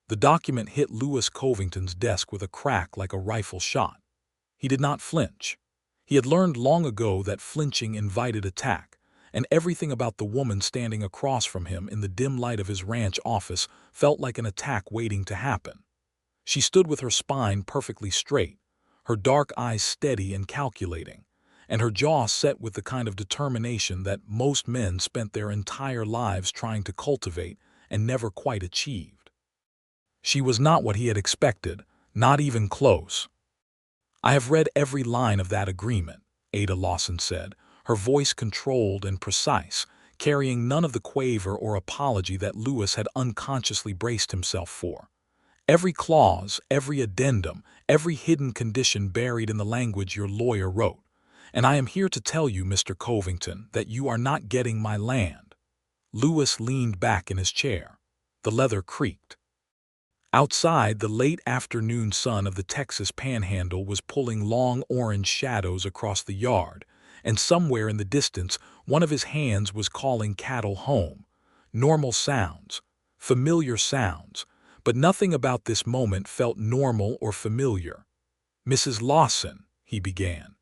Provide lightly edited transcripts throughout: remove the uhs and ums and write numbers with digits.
The document hit Lewis Covington's desk with a crack like a rifle shot. He did not flinch. He had learned long ago that flinching invited attack, and everything about the woman standing across from him in the dim light of his ranch office felt like an attack waiting to happen. She stood with her spine perfectly straight, her dark eyes steady and calculating, and her jaw set with the kind of determination that most men spent their entire lives trying to cultivate and never quite achieved. She was not what he had expected, not even close. "I have read every line of that agreement," Ada Lawson said, her voice controlled and precise, carrying none of the quaver or apology that Lewis had unconsciously braced himself for. "Every clause, every addendum, every hidden condition buried in the language your lawyer wrote. And I am here to tell you, Mr. Covington, that you are not getting my land." Lewis leaned back in his chair. The leather creaked. Outside, the late afternoon sun of the Texas Panhandle was pulling long orange shadows across the yard, and somewhere in the distance one of his hands was calling cattle home. Normal sounds, familiar sounds, but nothing about this moment felt normal or familiar. "Mrs. Lawson," he began.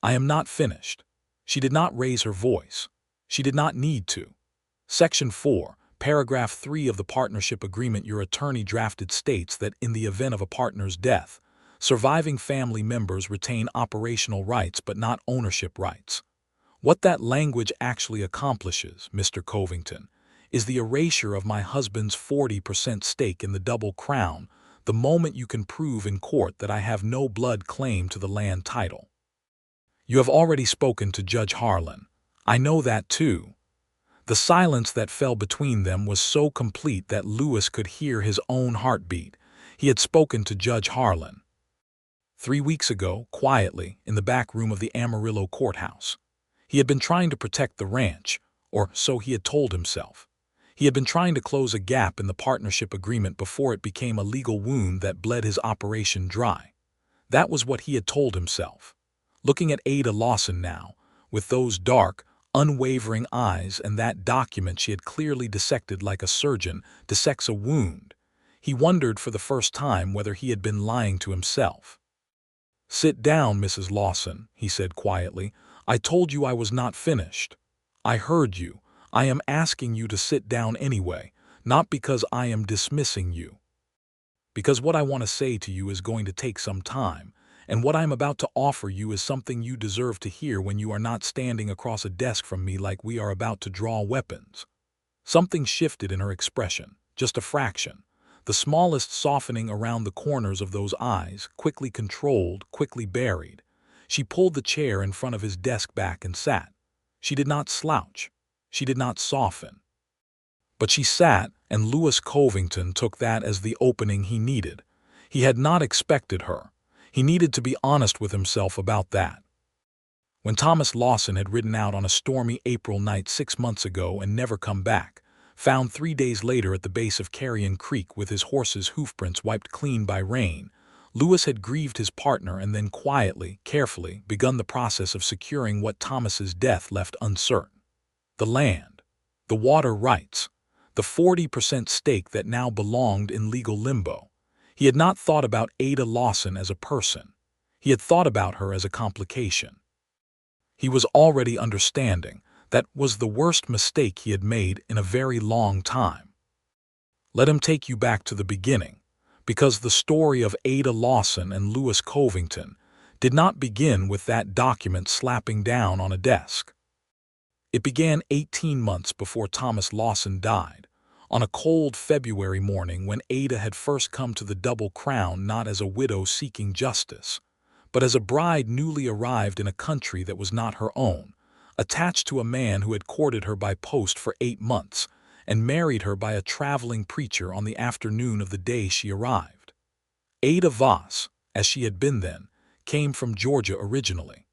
"I am not finished." She did not raise her voice. She did not need to. Section 4. Paragraph 3 of the partnership agreement your attorney drafted states that in the event of a partner's death, surviving family members retain operational rights but not ownership rights. What that language actually accomplishes, Mr. Covington, is the erasure of my husband's 40% stake in the Double Crown the moment you can prove in court that I have no blood claim to the land title. You have already spoken to Judge Harlan. I know that too. The silence that fell between them was so complete that Lewis could hear his own heartbeat. He had spoken to Judge Harlan 3 weeks ago, quietly, in the back room of the Amarillo courthouse. He had been trying to protect the ranch, or so he had told himself. He had been trying to close a gap in the partnership agreement before it became a legal wound that bled his operation dry. That was what he had told himself. Looking at Ada Lawson now, with those dark, unwavering eyes and that document she had clearly dissected like a surgeon dissects a wound, he wondered for the first time whether he had been lying to himself. "Sit down, Mrs. Lawson," he said quietly. "I told you I was not finished. I heard you. I am asking you to sit down anyway, not because I am dismissing you. Because what I want to say to you is going to take some time, and what I am about to offer you is something you deserve to hear when you are not standing across a desk from me like we are about to draw weapons." Something shifted in her expression, just a fraction. The smallest softening around the corners of those eyes, quickly controlled, quickly buried. She pulled the chair in front of his desk back and sat. She did not slouch. She did not soften. But she sat, and Lewis Covington took that as the opening he needed. He had not expected her. He needed to be honest with himself about that. When Thomas Lawson had ridden out on a stormy April night 6 months ago and never come back, found 3 days later at the base of Carrion Creek with his horse's hoofprints wiped clean by rain, Lewis had grieved his partner and then quietly, carefully, begun the process of securing what Thomas's death left uncertain. The land, the water rights, the 40% stake that now belonged in legal limbo. He had not thought about Ada Lawson as a person. He had thought about her as a complication. He was already understanding that was the worst mistake he had made in a very long time. Let him take you back to the beginning, because the story of Ada Lawson and Lewis Covington did not begin with that document slapping down on a desk. It began 18 months before Thomas Lawson died, on a cold February morning when Ada had first come to the Double Crown not as a widow seeking justice, but as a bride newly arrived in a country that was not her own, attached to a man who had courted her by post for 8 months and married her by a traveling preacher on the afternoon of the day she arrived. Ada Voss, as she had been then, came from Georgia originally.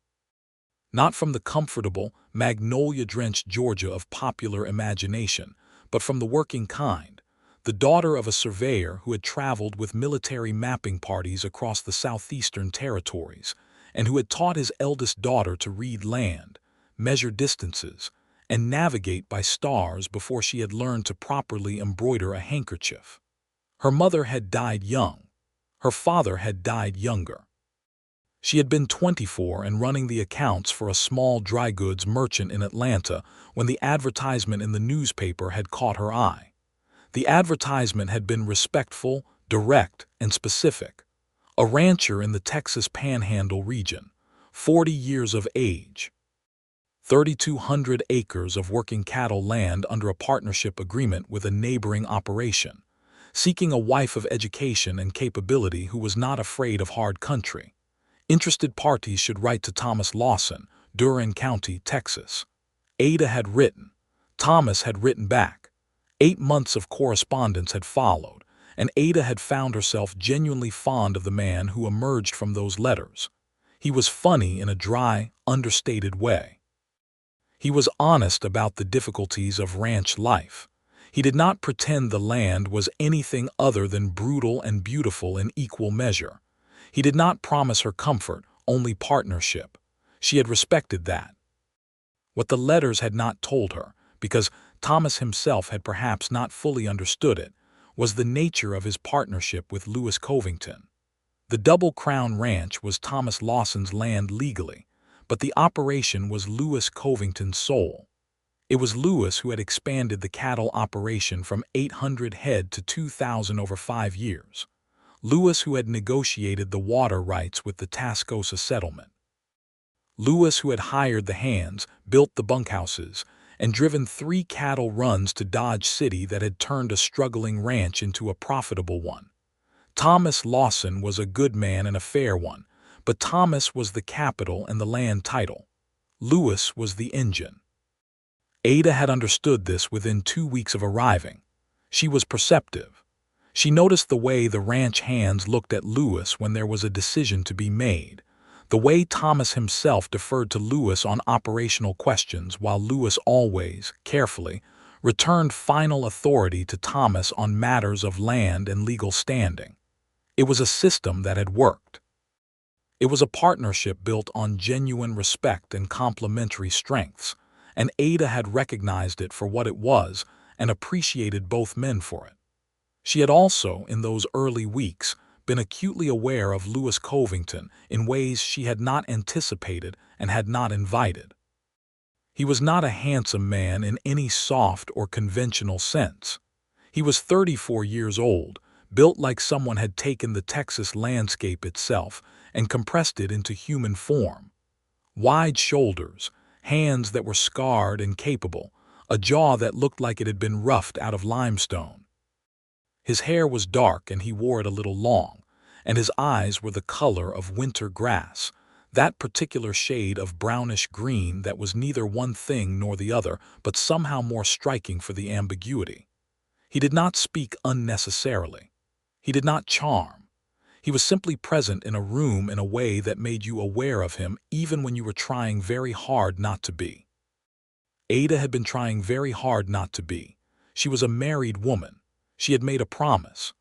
Not from the comfortable, magnolia-drenched Georgia of popular imagination, but from the working kind, the daughter of a surveyor who had traveled with military mapping parties across the southeastern territories, and who had taught his eldest daughter to read land, measure distances, and navigate by stars before she had learned to properly embroider a handkerchief. Her mother had died young. Her father had died younger. She had been 24 and running the accounts for a small dry goods merchant in Atlanta when the advertisement in the newspaper had caught her eye. The advertisement had been respectful, direct, and specific. A rancher in the Texas Panhandle region, 40 years of age, 3,200 acres of working cattle land under a partnership agreement with a neighboring operation, seeking a wife of education and capability who was not afraid of hard country. Interested parties should write to Thomas Lawson, Duran County, Texas. Ada had written. Thomas had written back. 8 months of correspondence had followed, and Ada had found herself genuinely fond of the man who emerged from those letters. He was funny in a dry, understated way. He was honest about the difficulties of ranch life. He did not pretend the land was anything other than brutal and beautiful in equal measure. He did not promise her comfort, only partnership. She had respected that. What the letters had not told her, because Thomas himself had perhaps not fully understood it, was the nature of his partnership with Lewis Covington. The Double Crown Ranch was Thomas Lawson's land legally, but the operation was Lewis Covington's soul. It was Lewis who had expanded the cattle operation from 800 head to 2,000 over 5 years. Lewis who had negotiated the water rights with the Tascosa settlement. Lewis who had hired the hands, built the bunkhouses, and driven 3 cattle runs to Dodge City that had turned a struggling ranch into a profitable one. Thomas Lawson was a good man and a fair one, but Thomas was the capital and the land title. Lewis was the engine. Ada had understood this within 2 weeks of arriving. She was perceptive. She noticed the way the ranch hands looked at Lewis when there was a decision to be made, the way Thomas himself deferred to Lewis on operational questions while Lewis always, carefully, returned final authority to Thomas on matters of land and legal standing. It was a system that had worked. It was a partnership built on genuine respect and complementary strengths, and Ada had recognized it for what it was and appreciated both men for it. She had also, in those early weeks, been acutely aware of Lewis Covington in ways she had not anticipated and had not invited. He was not a handsome man in any soft or conventional sense. He was 34 years old, built like someone had taken the Texas landscape itself and compressed it into human form. Wide shoulders, hands that were scarred and capable, a jaw that looked like it had been roughed out of limestone. His hair was dark and he wore it a little long, and his eyes were the color of winter grass, that particular shade of brownish green that was neither one thing nor the other, but somehow more striking for the ambiguity. He did not speak unnecessarily. He did not charm. He was simply present in a room in a way that made you aware of him even when you were trying very hard not to be. Ada had been trying very hard not to be. She was a married woman. She had made a promise.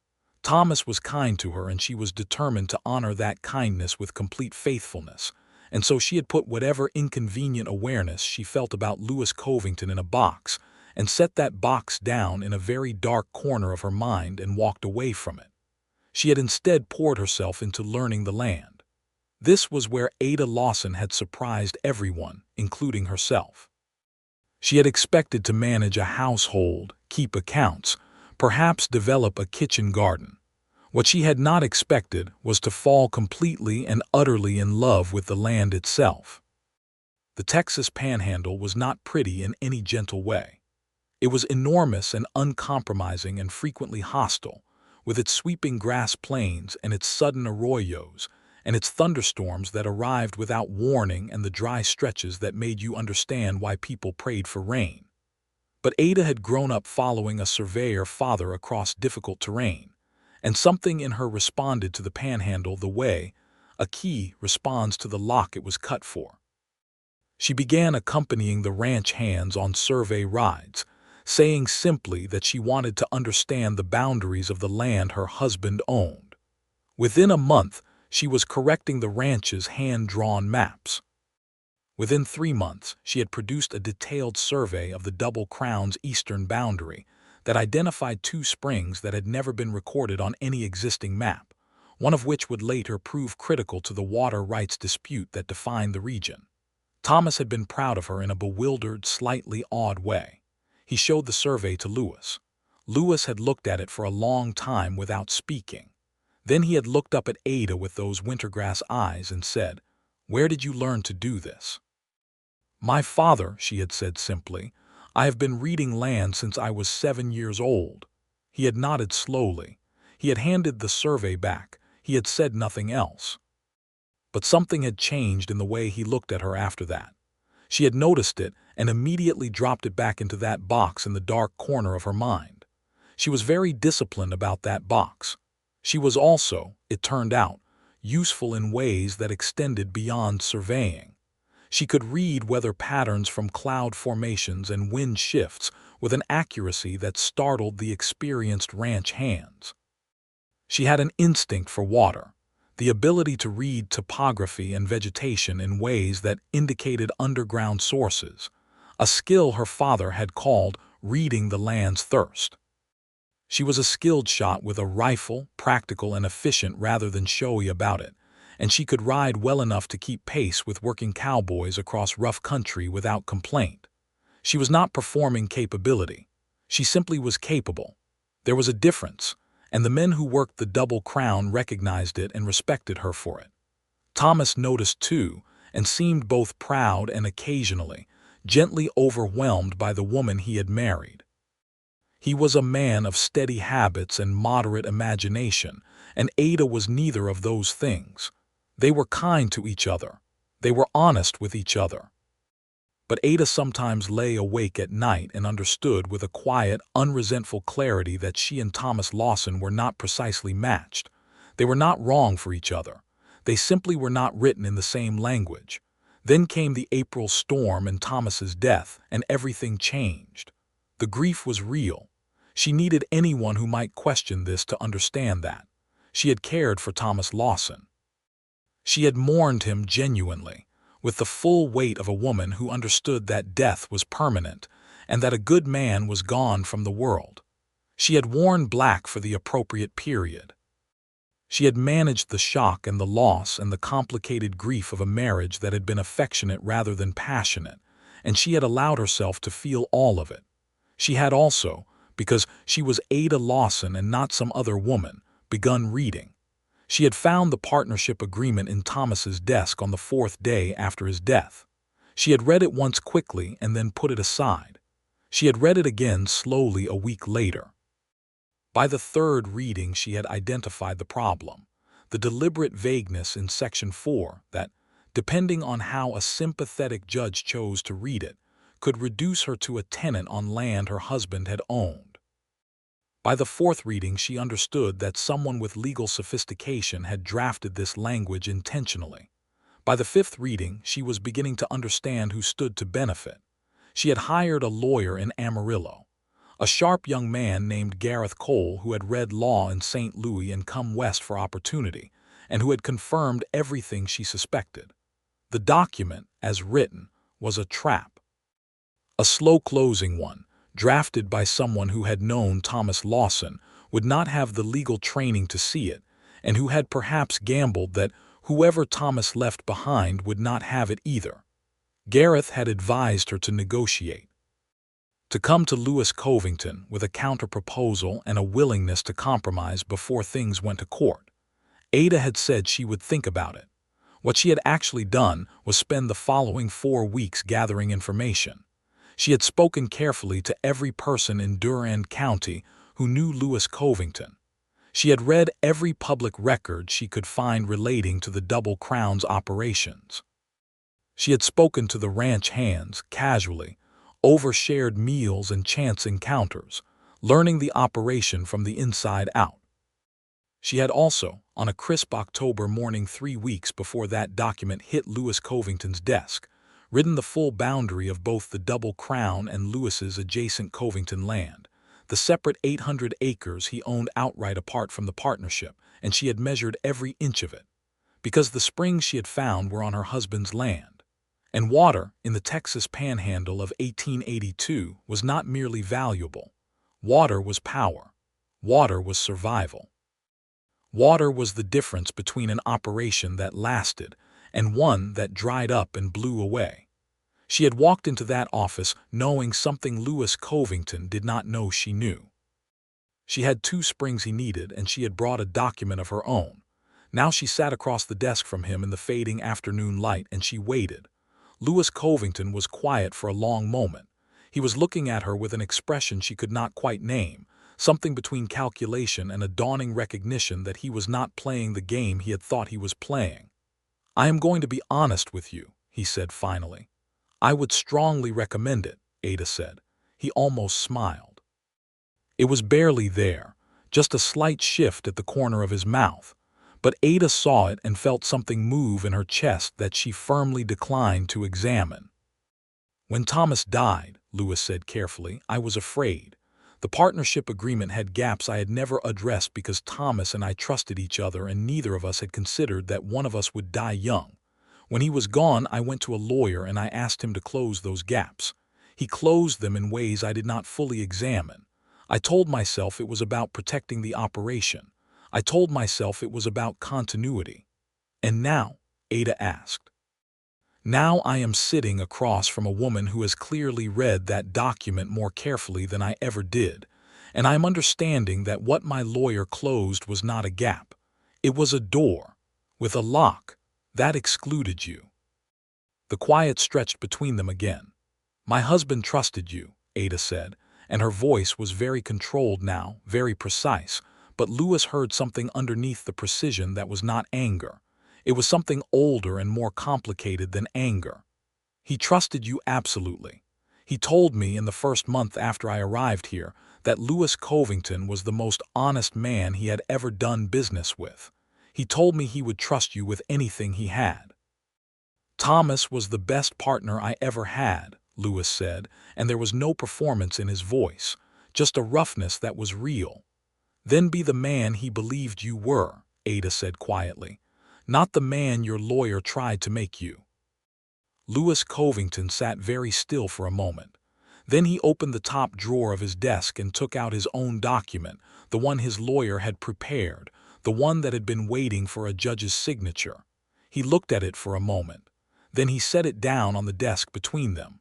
Thomas was kind to her and she was determined to honor that kindness with complete faithfulness, and so she had put whatever inconvenient awareness she felt about Lewis Covington in a box and set that box down in a very dark corner of her mind and walked away from it. She had instead poured herself into learning the land. This was where Ada Lawson had surprised everyone, including herself. She had expected to manage a household, keep accounts, perhaps develop a kitchen garden. What she had not expected was to fall completely and utterly in love with the land itself. The Texas Panhandle was not pretty in any gentle way. It was enormous and uncompromising and frequently hostile, with its sweeping grass plains and its sudden arroyos, and its thunderstorms that arrived without warning and the dry stretches that made you understand why people prayed for rain. But Ada had grown up following a surveyor father across difficult terrain, and something in her responded to the Panhandle the way a key responds to the lock it was cut for. She began accompanying the ranch hands on survey rides, saying simply that she wanted to understand the boundaries of the land her husband owned. Within a month, she was correcting the ranch's hand-drawn maps. Within 3 months, she had produced a detailed survey of the Double Crown's eastern boundary, that identified two springs that had never been recorded on any existing map, one of which would later prove critical to the water rights dispute that defined the region. Thomas had been proud of her in a bewildered, slightly awed way. He showed the survey to Lewis. Lewis had looked at it for a long time without speaking. Then he had looked up at Ada with those wintergrass eyes and said, "Where did you learn to do this?" "My father," she had said simply. "I have been reading land since I was 7 years old." He had nodded slowly. He had handed the survey back. He had said nothing else. But something had changed in the way he looked at her after that. She had noticed it and immediately dropped it back into that box in the dark corner of her mind. She was very disciplined about that box. She was also, it turned out, useful in ways that extended beyond surveying. She could read weather patterns from cloud formations and wind shifts with an accuracy that startled the experienced ranch hands. She had an instinct for water, the ability to read topography and vegetation in ways that indicated underground sources, a skill her father had called reading the land's thirst. She was a skilled shot with a rifle, practical and efficient rather than showy about it, and she could ride well enough to keep pace with working cowboys across rough country without complaint. She was not performing capability. She simply was capable. There was a difference, and the men who worked the Double Crown recognized it and respected her for it. Thomas noticed too, and seemed both proud and occasionally, gently overwhelmed by the woman he had married. He was a man of steady habits and moderate imagination, and Ada was neither of those things. They were kind to each other. They were honest with each other. But Ada sometimes lay awake at night and understood with a quiet, unresentful clarity that she and Thomas Lawson were not precisely matched. They were not wrong for each other. They simply were not written in the same language. Then came the April storm and Thomas's death, and everything changed. The grief was real. She needed anyone who might question this to understand that. She had cared for Thomas Lawson. She had mourned him genuinely, with the full weight of a woman who understood that death was permanent and that a good man was gone from the world. She had worn black for the appropriate period. She had managed the shock and the loss and the complicated grief of a marriage that had been affectionate rather than passionate, and she had allowed herself to feel all of it. She had also, because she was Ada Lawson and not some other woman, begun reading. She had found the partnership agreement in Thomas's desk on the 4th day after his death. She had read it once quickly and then put it aside. She had read it again slowly a week later. By the 3rd reading she had identified the problem, the deliberate vagueness in Section 4 that, depending on how a sympathetic judge chose to read it, could reduce her to a tenant on land her husband had owned. By the 4th reading she understood that someone with legal sophistication had drafted this language intentionally. By the 5th reading she was beginning to understand who stood to benefit. She had hired a lawyer in Amarillo, a sharp young man named Gareth Cole who had read law in St. Louis and come west for opportunity, and who had confirmed everything she suspected. The document, as written, was a trap. A slow-closing one, drafted by someone who had known Thomas Lawson, would not have the legal training to see it, and who had perhaps gambled that whoever Thomas left behind would not have it either. Gareth had advised her to negotiate, to come to Lewis Covington with a counter-proposal and a willingness to compromise before things went to court. Ada had said she would think about it. What she had actually done was spend the following 4 weeks gathering information. She had spoken carefully to every person in Durand County who knew Lewis Covington. She had read every public record she could find relating to the Double Crown's operations. She had spoken to the ranch hands casually, over shared meals and chance encounters, learning the operation from the inside out. She had also, on a crisp October morning 3 weeks before that document hit Lewis Covington's desk, ridden the full boundary of both the Double Crown and Lewis's adjacent Covington land, the separate 800 acres he owned outright apart from the partnership, and she had measured every inch of it, because the springs she had found were on her husband's land. And water, in the Texas panhandle of 1882, was not merely valuable. Water was power. Water was survival. Water was the difference between an operation that lasted and one that dried up and blew away. She had walked into that office knowing something Lewis Covington did not know she knew. She had 2 springs he needed, and she had brought a document of her own. Now she sat across the desk from him in the fading afternoon light, and she waited. Lewis Covington was quiet for a long moment. He was looking at her with an expression she could not quite name, something between calculation and a dawning recognition that he was not playing the game he had thought he was playing. "I am going to be honest with you," he said finally. "I would strongly recommend it," Ada said. He almost smiled. It was barely there, just a slight shift at the corner of his mouth, but Ada saw it and felt something move in her chest that she firmly declined to examine. "When Thomas died," Lewis said carefully, "I was afraid. The partnership agreement had gaps I had never addressed because Thomas and I trusted each other, and neither of us had considered that one of us would die young. When he was gone, I went to a lawyer and I asked him to close those gaps. He closed them in ways I did not fully examine. I told myself it was about protecting the operation. I told myself it was about continuity. And now?" Ada asked. "Now I am sitting across from a woman who has clearly read that document more carefully than I ever did, and I am understanding that what my lawyer closed was not a gap. It was a door, with a lock, that excluded you." The quiet stretched between them again. "My husband trusted you," Ada said, and her voice was very controlled now, very precise, but Lewis heard something underneath the precision that was not anger. It was something older and more complicated than anger. "He trusted you absolutely. He told me in the first month after I arrived here that Lewis Covington was the most honest man he had ever done business with. He told me he would trust you with anything he had." "Thomas was the best partner I ever had," Lewis said, and there was no performance in his voice, just a roughness that was real. "Then be the man he believed you were," Ada said quietly, "not the man your lawyer tried to make you." Lewis Covington sat very still for a moment. Then he opened the top drawer of his desk and took out his own document, the one his lawyer had prepared, the one that had been waiting for a judge's signature. He looked at it for a moment. Then he set it down on the desk between them.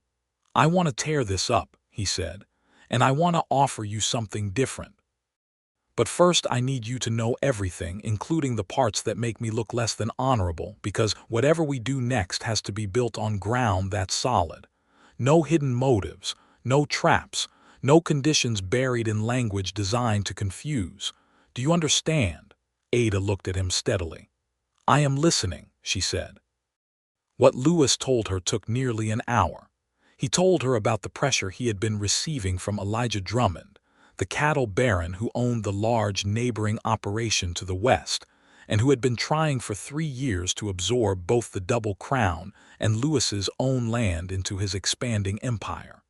"I want to tear this up," he said, "and I want to offer you something different. But first I need you to know everything, including the parts that make me look less than honorable, because whatever we do next has to be built on ground that's solid. No hidden motives, no traps, no conditions buried in language designed to confuse. Do you understand?" Ada looked at him steadily. "I am listening," she said. What Lewis told her took nearly an hour. He told her about the pressure he had been receiving from Elijah Drummond, the cattle baron who owned the large neighboring operation to the west, and who had been trying for 3 years to absorb both the Double Crown and Lewis's own land into his expanding empire.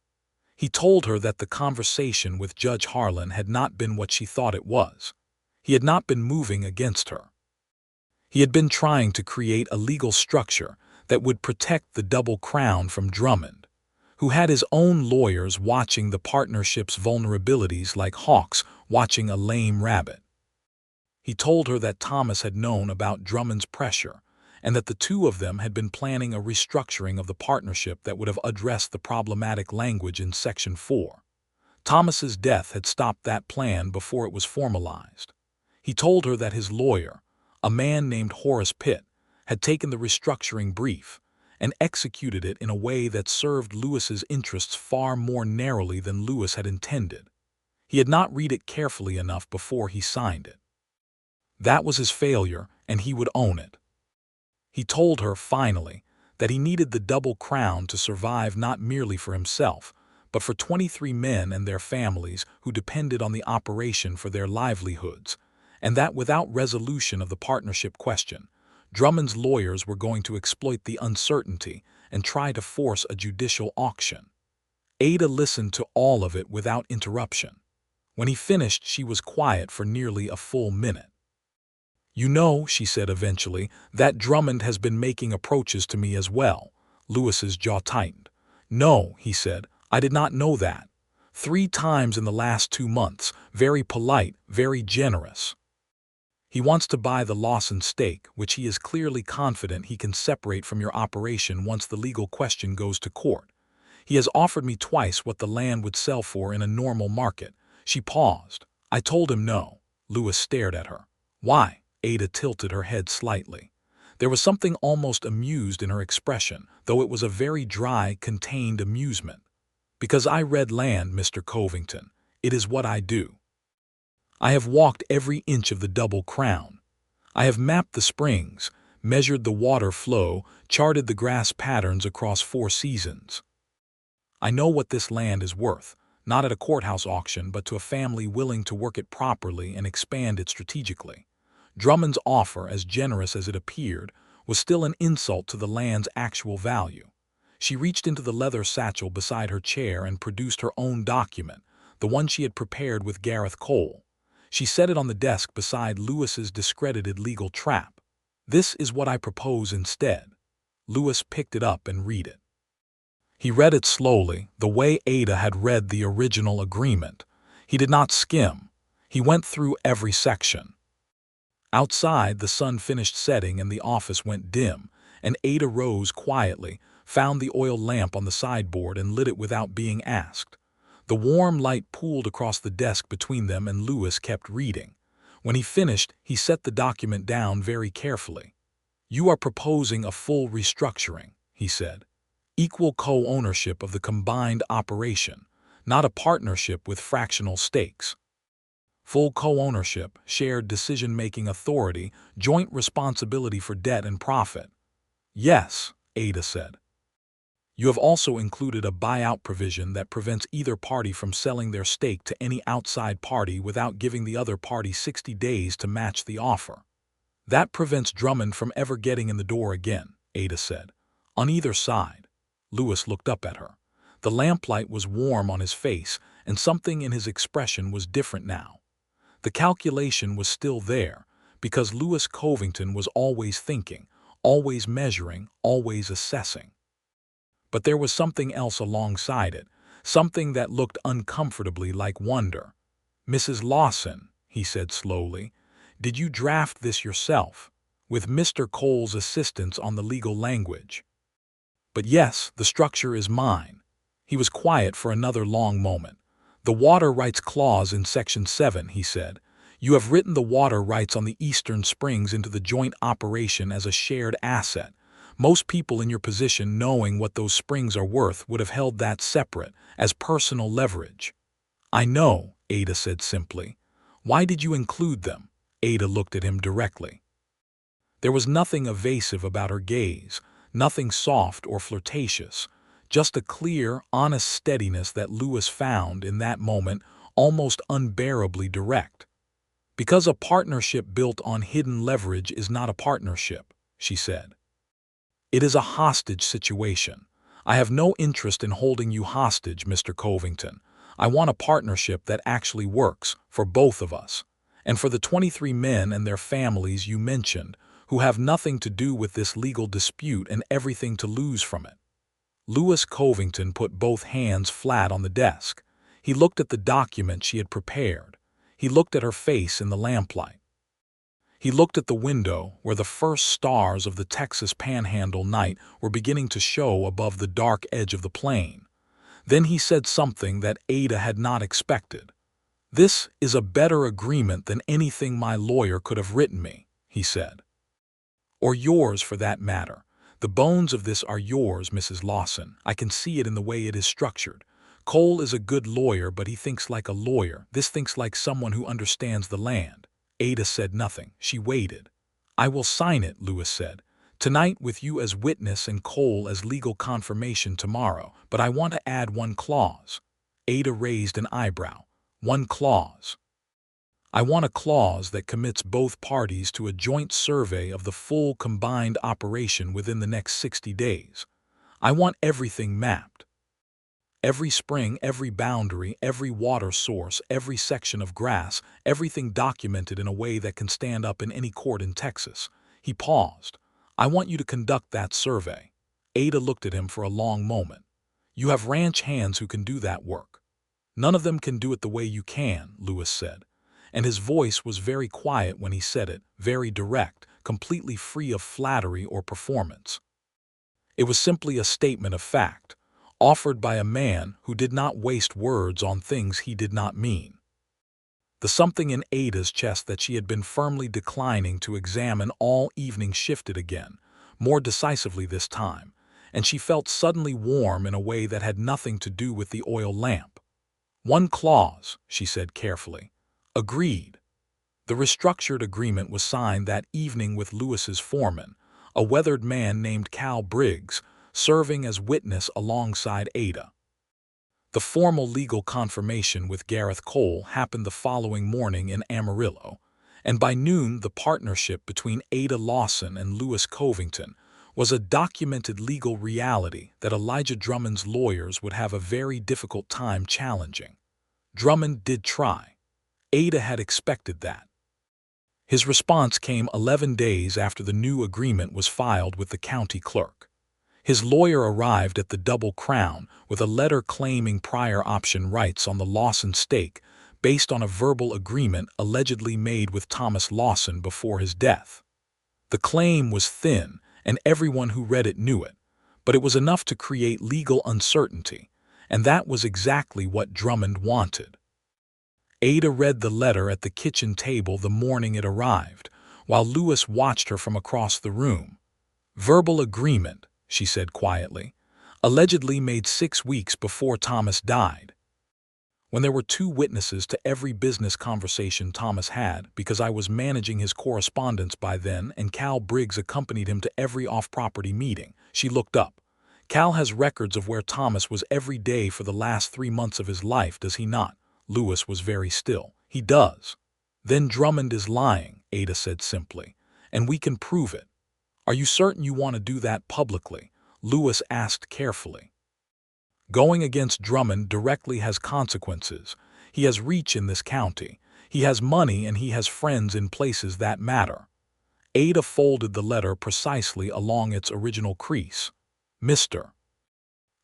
He told her that the conversation with Judge Harlan had not been what she thought it was. He had not been moving against her. He had been trying to create a legal structure that would protect the Double Crown from Drummond, who had his own lawyers watching the partnership's vulnerabilities like hawks watching a lame rabbit. He told her that Thomas had known about Drummond's pressure, and that the 2 of them had been planning a restructuring of the partnership that would have addressed the problematic language in Section 4. Thomas's death had stopped that plan before it was formalized. He told her that his lawyer, a man named Horace Pitt, had taken the restructuring brief and executed it in a way that served Lewis's interests far more narrowly than Lewis had intended. He had not read it carefully enough before he signed it. That was his failure, and he would own it. He told her, finally, that he needed the Double Crown to survive not merely for himself, but for 23 men and their families who depended on the operation for their livelihoods, and that without resolution of the partnership question, Drummond's lawyers were going to exploit the uncertainty and try to force a judicial auction. Ada listened to all of it without interruption. When he finished, she was quiet for nearly a full minute. "You know," she said eventually, "that Drummond has been making approaches to me as well." Lewis's jaw tightened. "No," he said, "I did not know that. 3 times in the last 2 months, very polite, very generous. He wants to buy the Lawson stake, which he is clearly confident he can separate from your operation once the legal question goes to court. He has offered me twice what the land would sell for in a normal market. She paused. I told him no. Lewis stared at her. Why? Ada tilted her head slightly. There was something almost amused in her expression, though it was a very dry, contained amusement. Because I read land, Mr. Covington. It is what I do. I have walked every inch of the Double Crown. I have mapped the springs, measured the water flow, charted the grass patterns across 4 seasons. I know what this land is worth, not at a courthouse auction, but to a family willing to work it properly and expand it strategically. Drummond's offer, as generous as it appeared, was still an insult to the land's actual value. She reached into the leather satchel beside her chair and produced her own document, the one she had prepared with Gareth Cole. She set it on the desk beside Lewis's discredited legal trap. This is what I propose instead. Lewis picked it up and read it. He read it slowly, the way Ada had read the original agreement. He did not skim. He went through every section. Outside, the sun finished setting and the office went dim, and Ada rose quietly, found the oil lamp on the sideboard and lit it without being asked. The warm light pooled across the desk between them and Lewis kept reading. When he finished, he set the document down very carefully. You are proposing a full restructuring, he said. Equal co-ownership of the combined operation, not a partnership with fractional stakes. Full co-ownership, shared decision-making authority, joint responsibility for debt and profit. Yes, Ada said. You have also included a buyout provision that prevents either party from selling their stake to any outside party without giving the other party 60 days to match the offer. That prevents Drummond from ever getting in the door again, Ada said. On either side. Lewis looked up at her. The lamplight was warm on his face, and something in his expression was different now. The calculation was still there, because Lewis Covington was always thinking, always measuring, always assessing. But there was something else alongside it, something that looked uncomfortably like wonder. Mrs. Lawson, he said slowly, did you draft this yourself, with Mr. Cole's assistance on the legal language? But yes, the structure is mine. He was quiet for another long moment. The water rights clause in Section 7, he said. You have written the water rights on the eastern springs into the joint operation as a shared asset. Most people in your position, knowing what those springs are worth, would have held that separate, as personal leverage. I know, Ada said simply. Why did you include them? Ada looked at him directly. There was nothing evasive about her gaze, nothing soft or flirtatious, just a clear, honest steadiness that Lewis found, in that moment, almost unbearably direct. Because a partnership built on hidden leverage is not a partnership, she said. It is a hostage situation. I have no interest in holding you hostage, Mr. Covington. I want a partnership that actually works, for both of us. And for the 23 men and their families you mentioned, who have nothing to do with this legal dispute and everything to lose from it. Lewis Covington put both hands flat on the desk. He looked at the document she had prepared. He looked at her face in the lamplight. He looked at the window where the first stars of the Texas panhandle night were beginning to show above the dark edge of the plain. Then he said something that Ada had not expected. This is a better agreement than anything my lawyer could have written me, he said. Or yours, for that matter. The bones of this are yours, Mrs. Lawson. I can see it in the way it is structured. Cole is a good lawyer, but he thinks like a lawyer. This thinks like someone who understands the land. Ada said nothing. She waited. I will sign it, Lewis said. Tonight with you as witness and Cole as legal confirmation tomorrow, but I want to add one clause. Ada raised an eyebrow. One clause. I want a clause that commits both parties to a joint survey of the full combined operation within the next 60 days. I want everything mapped. Every spring, every boundary, every water source, every section of grass, everything documented in a way that can stand up in any court in Texas. He paused. I want you to conduct that survey. Ada looked at him for a long moment. You have ranch hands who can do that work. None of them can do it the way you can, Lewis said, and his voice was very quiet when he said it, very direct, completely free of flattery or performance. It was simply a statement of fact, offered by a man who did not waste words on things he did not mean. The something in Ada's chest that she had been firmly declining to examine all evening shifted again, more decisively this time, and she felt suddenly warm in a way that had nothing to do with the oil lamp. "One clause," she said carefully. "Agreed." The restructured agreement was signed that evening with Lewis's foreman, a weathered man named Cal Briggs, serving as witness alongside Ada. The formal legal confirmation with Gareth Cole happened the following morning in Amarillo, and by noon the partnership between Ada Lawson and Lewis Covington was a documented legal reality that Elijah Drummond's lawyers would have a very difficult time challenging. Drummond did try. Ada had expected that. His response came 11 days after the new agreement was filed with the county clerk. His lawyer arrived at the Double Crown with a letter claiming prior option rights on the Lawson stake based on a verbal agreement allegedly made with Thomas Lawson before his death. The claim was thin, and everyone who read it knew it, but it was enough to create legal uncertainty, and that was exactly what Drummond wanted. Ada read the letter at the kitchen table the morning it arrived, while Lewis watched her from across the room. "Verbal agreement," she said quietly, "allegedly made 6 weeks before Thomas died. When there were 2 witnesses to every business conversation Thomas had, because I was managing his correspondence by then and Cal Briggs accompanied him to every off-property meeting." She looked up. "Cal has records of where Thomas was every day for the last 3 months of his life, does he not?" Lewis was very still. "He does." "Then Drummond is lying," Ada said simply, "and we can prove it." "Are you certain you want to do that publicly?" Lewis asked carefully. "Going against Drummond directly has consequences. He has reach in this county. He has money and he has friends in places that matter." Ada folded the letter precisely along its original crease. "Mr.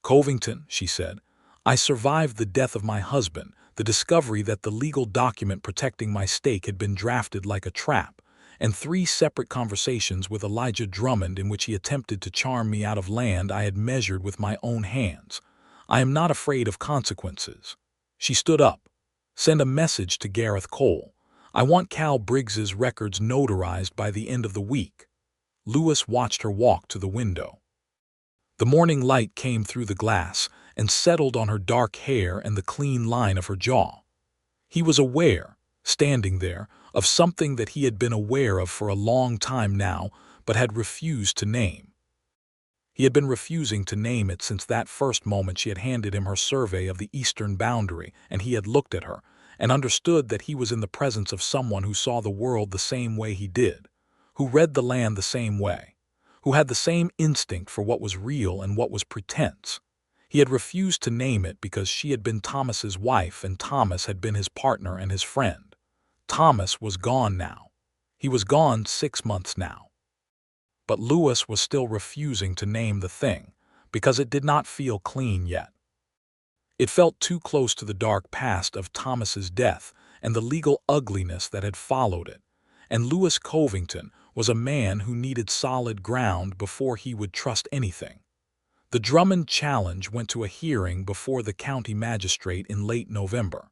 Covington," she said, "I survived the death of my husband, the discovery that the legal document protecting my stake had been drafted like a trap, and 3 separate conversations with Elijah Drummond in which he attempted to charm me out of land I had measured with my own hands. I am not afraid of consequences." She stood up. "Send a message to Gareth Cole. I want Cal Briggs's records notarized by the end of the week." Lewis watched her walk to the window. The morning light came through the glass and settled on her dark hair and the clean line of her jaw. He was aware, standing there, of something that he had been aware of for a long time now, but had refused to name. He had been refusing to name it since that first moment she had handed him her survey of the eastern boundary, and he had looked at her, and understood that he was in the presence of someone who saw the world the same way he did, who read the land the same way, who had the same instinct for what was real and what was pretense. He had refused to name it because she had been Thomas's wife and Thomas had been his partner and his friend. Thomas was gone now. He was gone 6 months now. But Lewis was still refusing to name the thing, because it did not feel clean yet. It felt too close to the dark past of Thomas's death and the legal ugliness that had followed it, and Lewis Covington was a man who needed solid ground before he would trust anything. The Drummond challenge went to a hearing before the county magistrate in late November.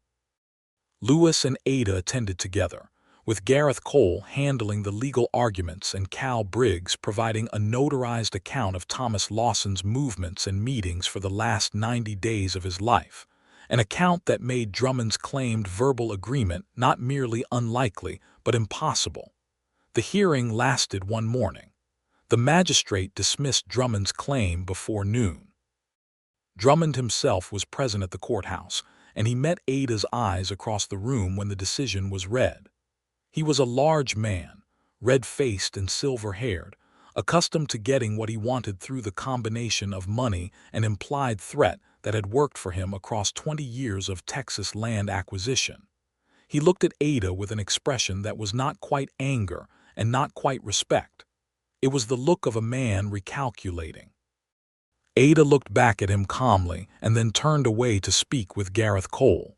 Lewis and Ada attended together, with Gareth Cole handling the legal arguments and Cal Briggs providing a notarized account of Thomas Lawson's movements and meetings for the last 90 days of his life, an account that made Drummond's claimed verbal agreement not merely unlikely but impossible. The hearing lasted one morning. The magistrate dismissed Drummond's claim before noon. Drummond himself was present at the courthouse, and he met Ada's eyes across the room when the decision was read. He was a large man, red-faced and silver-haired, accustomed to getting what he wanted through the combination of money and implied threat that had worked for him across 20 years of Texas land acquisition. He looked at Ada with an expression that was not quite anger and not quite respect. It was the look of a man recalculating. Ada looked back at him calmly and then turned away to speak with Gareth Cole.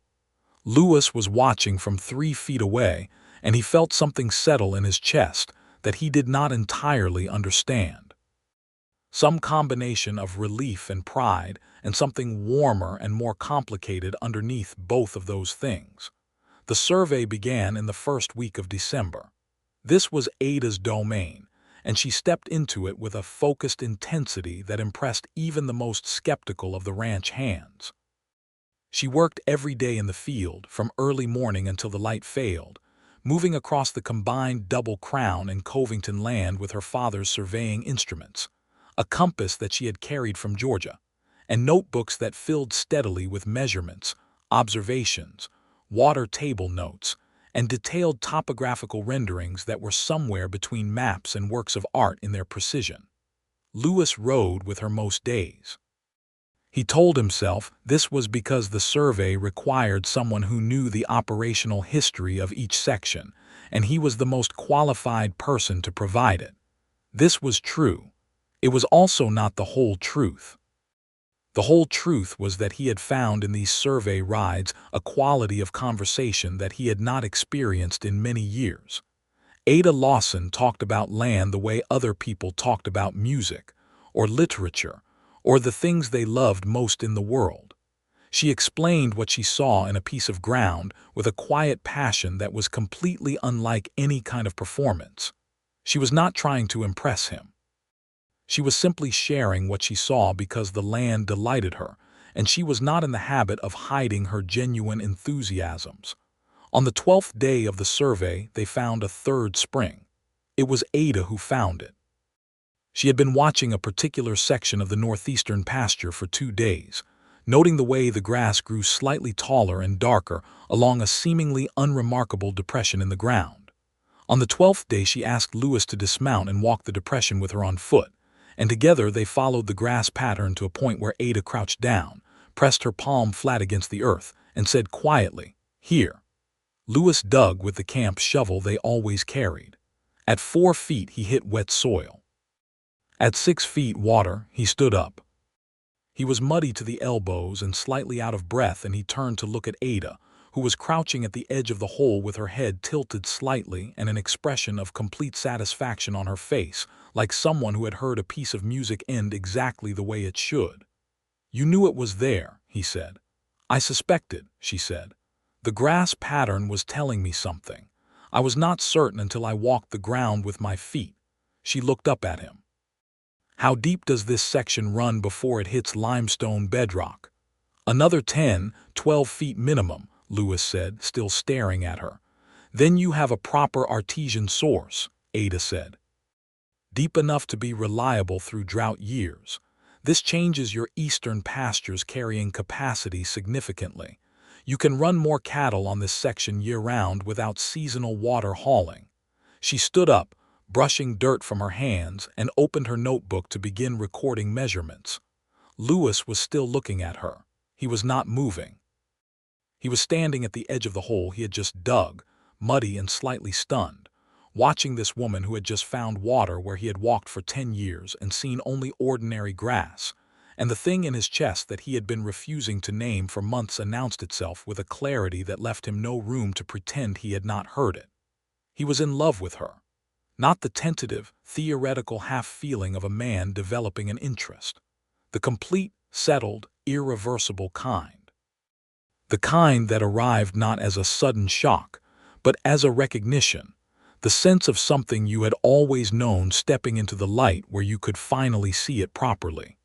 Lewis was watching from 3 feet away, and he felt something settle in his chest that he did not entirely understand. Some combination of relief and pride, and something warmer and more complicated underneath both of those things. The survey began in the first week of December. This was Ada's domain, and she stepped into it with a focused intensity that impressed even the most skeptical of the ranch hands. She worked every day in the field, from early morning until the light failed, moving across the combined Double Crown and Covington land with her father's surveying instruments, a compass that she had carried from Georgia, and notebooks that filled steadily with measurements, observations, water table notes, and detailed topographical renderings that were somewhere between maps and works of art in their precision. Lewis rode with her most days. He told himself this was because the survey required someone who knew the operational history of each section, and he was the most qualified person to provide it. This was true. It was also not the whole truth. The whole truth was that he had found in these survey rides a quality of conversation that he had not experienced in many years. Ada Lawson talked about land the way other people talked about music, or literature, or the things they loved most in the world. She explained what she saw in a piece of ground with a quiet passion that was completely unlike any kind of performance. She was not trying to impress him. She was simply sharing what she saw because the land delighted her, and she was not in the habit of hiding her genuine enthusiasms. On the 12th day of the survey, they found a third spring. It was Ada who found it. She had been watching a particular section of the northeastern pasture for 2 days, noting the way the grass grew slightly taller and darker along a seemingly unremarkable depression in the ground. On the 12th day, she asked Lewis to dismount and walk the depression with her on foot, and together they followed the grass pattern to a point where Ada crouched down, pressed her palm flat against the earth, and said quietly, "Here." Lewis dug with the camp shovel they always carried. At 4 feet, he hit wet soil. At 6 feet water, he stood up. He was muddy to the elbows and slightly out of breath, and he turned to look at Ada, who was crouching at the edge of the hole with her head tilted slightly and an expression of complete satisfaction on her face, like someone who had heard a piece of music end exactly the way it should. "You knew it was there," he said. "I suspected," she said. "The grass pattern was telling me something. I was not certain until I walked the ground with my feet." She looked up at him. "How deep does this section run before it hits limestone bedrock?" "Another 10, 12 feet minimum," Lewis said, still staring at her. "Then you have a proper artesian source," Ada said. "Deep enough to be reliable through drought years. This changes your eastern pastures carrying capacity significantly. You can run more cattle on this section year-round without seasonal water hauling." She stood up, brushing dirt from her hands, and opened her notebook to begin recording measurements. Lewis was still looking at her. He was not moving. He was standing at the edge of the hole he had just dug, muddy and slightly stunned, watching this woman who had just found water where he had walked for 10 years and seen only ordinary grass, and the thing in his chest that he had been refusing to name for months announced itself with a clarity that left him no room to pretend he had not heard it. He was in love with her. Not the tentative, theoretical half-feeling of a man developing an interest. The complete, settled, irreversible kind. The kind that arrived not as a sudden shock, but as a recognition, the sense of something you had always known stepping into the light where you could finally see it properly.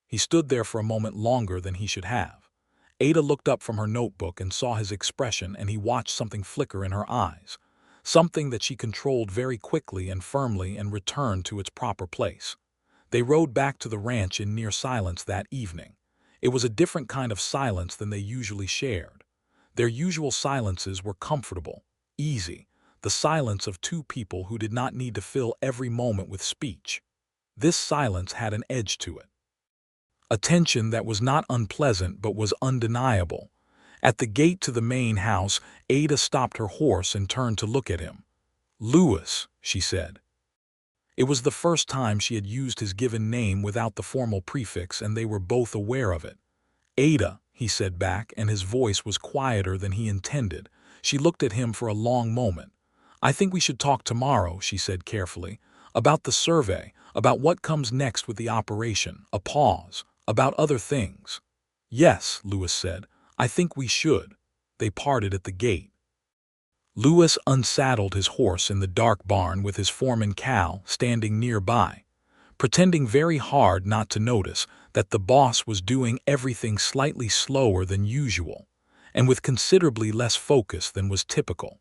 He stood there for a moment longer than he should have. Ada looked up from her notebook and saw his expression, and he watched something flicker in her eyes. Something that she controlled very quickly and firmly and returned to its proper place. They rode back to the ranch in near silence that evening. It was a different kind of silence than they usually shared. Their usual silences were comfortable, easy, the silence of two people who did not need to fill every moment with speech. This silence had an edge to it. A tension that was not unpleasant but was undeniable. At the gate to the main house, Ada stopped her horse and turned to look at him. "Lewis," she said. It was the first time she had used his given name without the formal prefix, and they were both aware of it. "Ada," he said back, and his voice was quieter than he intended. She looked at him for a long moment. "I think we should talk tomorrow," she said carefully, "about the survey, about what comes next with the operation." A pause. "About other things." "Yes," Lewis said, "I think we should." They parted at the gate. Lewis unsaddled his horse in the dark barn with his foreman Cal standing nearby, pretending very hard not to notice that the boss was doing everything slightly slower than usual and with considerably less focus than was typical.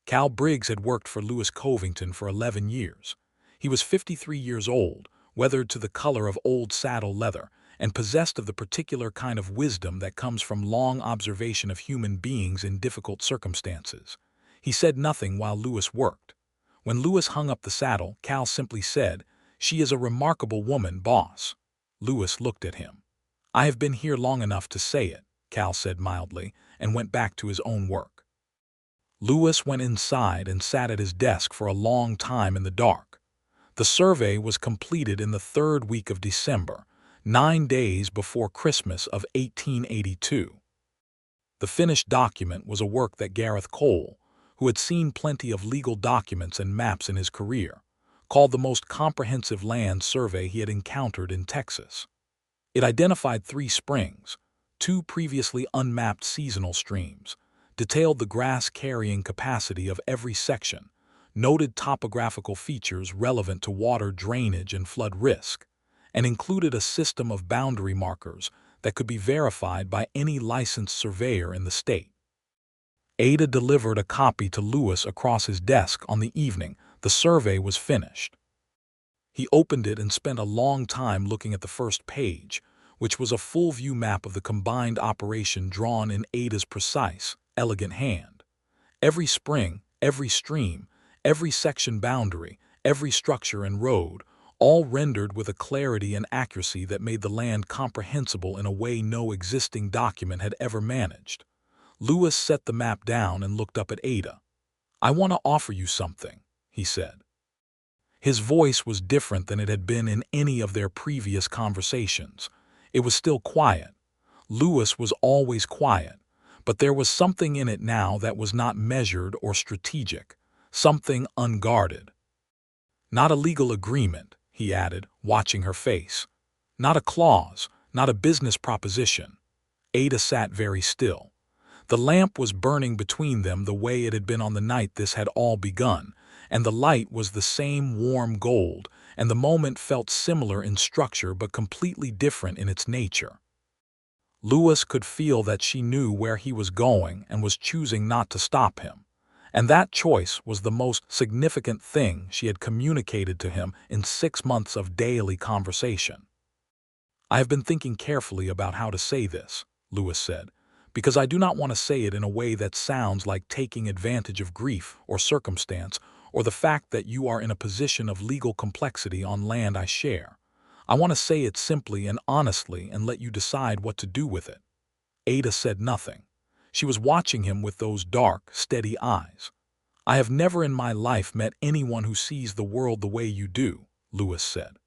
Cal Briggs had worked for Lewis Covington for 11 years. He was 53 years old, weathered to the color of old saddle leather, and possessed of the particular kind of wisdom that comes from long observation of human beings in difficult circumstances. He said nothing while Lewis worked. When Lewis hung up the saddle, Cal simply said, "She is a remarkable woman, boss." Lewis looked at him. "I have been here long enough to say it," Cal said mildly, and went back to his own work. Lewis went inside and sat at his desk for a long time in the dark. The survey was completed in the third week of December, 9 days before Christmas of 1882. The finished document was a work that Gareth Cole, who had seen plenty of legal documents and maps in his career, called the most comprehensive land survey he had encountered in Texas. It identified 3 springs, 2 previously unmapped seasonal streams, detailed the grass-carrying capacity of every section, noted topographical features relevant to water drainage and flood risk, and included a system of boundary markers that could be verified by any licensed surveyor in the state. Ada delivered a copy to Lewis across his desk on the evening the survey was finished. He opened it and spent a long time looking at the first page, which was a full-view map of the combined operation drawn in Ada's precise, elegant hand. Every spring, every stream, every section boundary, every structure and road, all rendered with a clarity and accuracy that made the land comprehensible in a way no existing document had ever managed. Lewis set the map down and looked up at Ada. "I want to offer you something," he said. His voice was different than it had been in any of their previous conversations. It was still quiet. Lewis was always quiet, but there was something in it now that was not measured or strategic, something unguarded. "Not a legal agreement," he added, watching her face. "Not a clause, not a business proposition." Ada sat very still. The lamp was burning between them the way it had been on the night this had all begun, and the light was the same warm gold, and the moment felt similar in structure but completely different in its nature. Lewis could feel that she knew where he was going and was choosing not to stop him, and that choice was the most significant thing she had communicated to him in 6 months of daily conversation. "I have been thinking carefully about how to say this," Lewis said, "because I do not want to say it in a way that sounds like taking advantage of grief or circumstance or the fact that you are in a position of legal complexity on land I share. I want to say it simply and honestly and let you decide what to do with it." Ada said nothing. She was watching him with those dark, steady eyes. "I have never in my life met anyone who sees the world the way you do," Lewis said.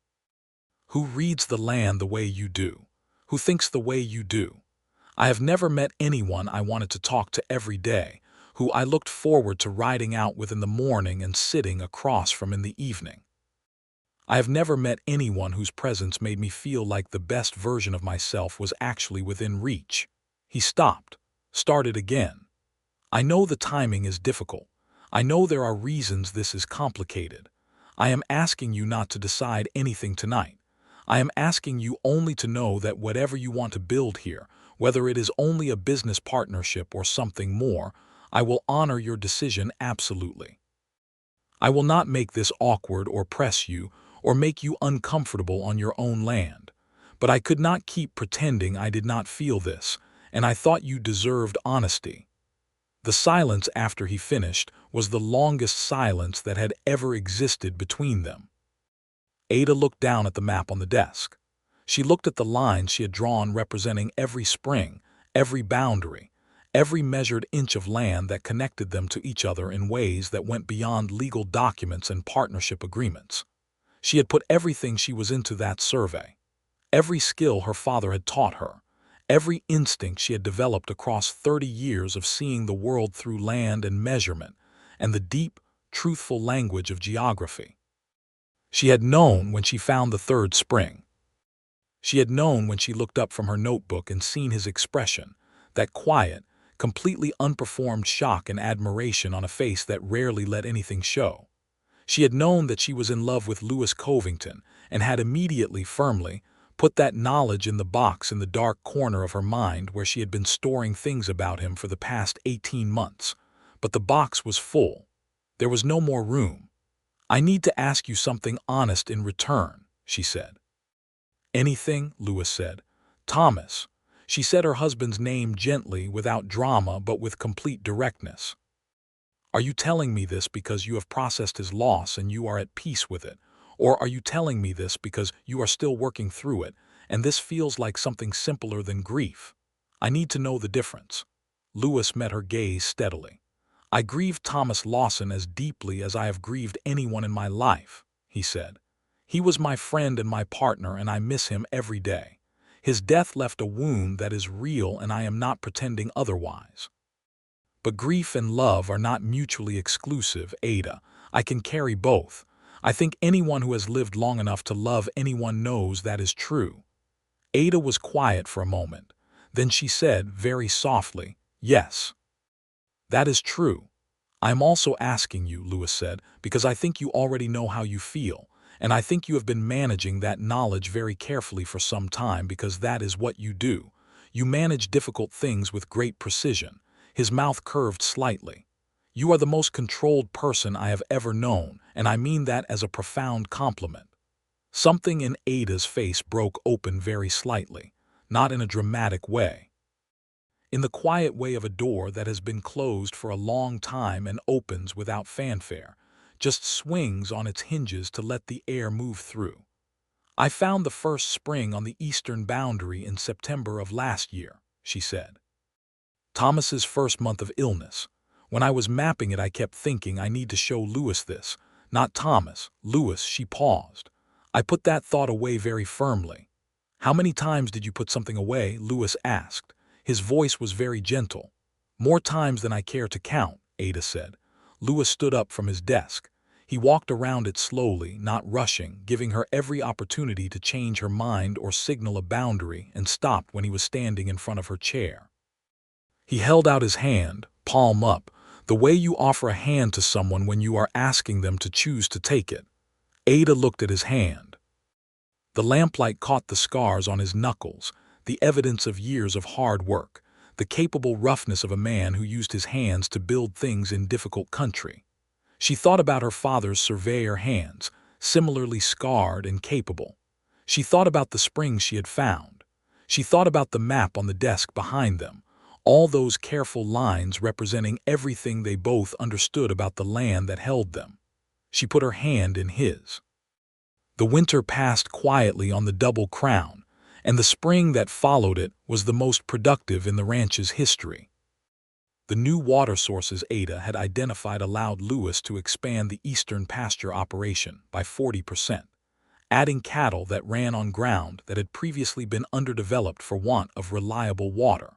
"Who reads the land the way you do, who thinks the way you do. I have never met anyone I wanted to talk to every day, who I looked forward to riding out with in the morning and sitting across from in the evening. I have never met anyone whose presence made me feel like the best version of myself was actually within reach." He stopped, started again. "I know the timing is difficult. I know there are reasons this is complicated. I am asking you not to decide anything tonight. I am asking you only to know that whatever you want to build here, whether it is only a business partnership or something more, I will honor your decision absolutely. I will not make this awkward or press you or make you uncomfortable on your own land. But I could not keep pretending I did not feel this, and I thought you deserved honesty." The silence after he finished was the longest silence that had ever existed between them. Ada looked down at the map on the desk. She looked at the lines she had drawn representing every spring, every boundary, every measured inch of land that connected them to each other in ways that went beyond legal documents and partnership agreements. She had put everything she was into that survey. Every skill her father had taught her, every instinct she had developed across 30 years of seeing the world through land and measurement, and the deep, truthful language of geography. She had known when she found the third spring. She had known when she looked up from her notebook and seen his expression, that quiet, completely unperformed shock and admiration on a face that rarely let anything show. She had known that she was in love with Lewis Covington and had immediately, firmly, put that knowledge in the box in the dark corner of her mind where she had been storing things about him for the past 18 months. But the box was full. There was no more room. "I need to ask you something honest in return," she said. "Anything," Lewis said. "Thomas." She said her husband's name gently, without drama but with complete directness. "Are you telling me this because you have processed his loss and you are at peace with it? Or are you telling me this because you are still working through it, and this feels like something simpler than grief? I need to know the difference." Lewis met her gaze steadily. "I grieve Thomas Lawson as deeply as I have grieved anyone in my life," he said. "He was my friend and my partner, and I miss him every day. His death left a wound that is real, and I am not pretending otherwise. But grief and love are not mutually exclusive, Ada. I can carry both. I think anyone who has lived long enough to love anyone knows that is true." Ada was quiet for a moment. Then she said, very softly, "Yes. That is true. I am also asking you," Lewis said, "because I think you already know how you feel, and I think you have been managing that knowledge very carefully for some time because that is what you do. You manage difficult things with great precision." His mouth curved slightly. "You are the most controlled person I have ever known, and I mean that as a profound compliment." Something in Ada's face broke open very slightly, not in a dramatic way. In the quiet way of a door that has been closed for a long time and opens without fanfare, just swings on its hinges to let the air move through. "I found the first spring on the eastern boundary in September of last year," she said. "Thomas's first month of illness. When I was mapping it, I kept thinking I need to show Lewis this, not Thomas, Lewis." She paused. "I put that thought away very firmly." "How many times did you put something away?" Lewis asked. His voice was very gentle. "More times than I care to count," Ada said. Lewis stood up from his desk. He walked around it slowly, not rushing, giving her every opportunity to change her mind or signal a boundary, and stopped when he was standing in front of her chair. He held out his hand, palm up, the way you offer a hand to someone when you are asking them to choose to take it. Ada looked at his hand. The lamplight caught the scars on his knuckles, the evidence of years of hard work, the capable roughness of a man who used his hands to build things in difficult country. She thought about her father's surveyor hands, similarly scarred and capable. She thought about the springs she had found. She thought about the map on the desk behind them, all those careful lines representing everything they both understood about the land that held them. She put her hand in his. The winter passed quietly on the Double Crown, and the spring that followed it was the most productive in the ranch's history. The new water sources Ada had identified allowed Lewis to expand the eastern pasture operation by 40%, adding cattle that ran on ground that had previously been underdeveloped for want of reliable water.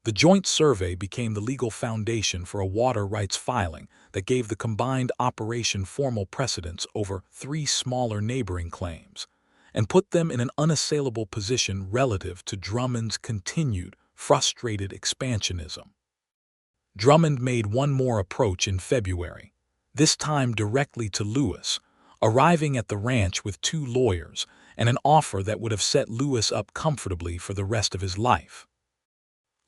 The joint survey became the legal foundation for a water rights filing that gave the combined operation formal precedence over 3 smaller neighboring claims, and put them in an unassailable position relative to Drummond's continued, frustrated expansionism. Drummond made one more approach in February, this time directly to Lewis, arriving at the ranch with 2 lawyers and an offer that would have set Lewis up comfortably for the rest of his life.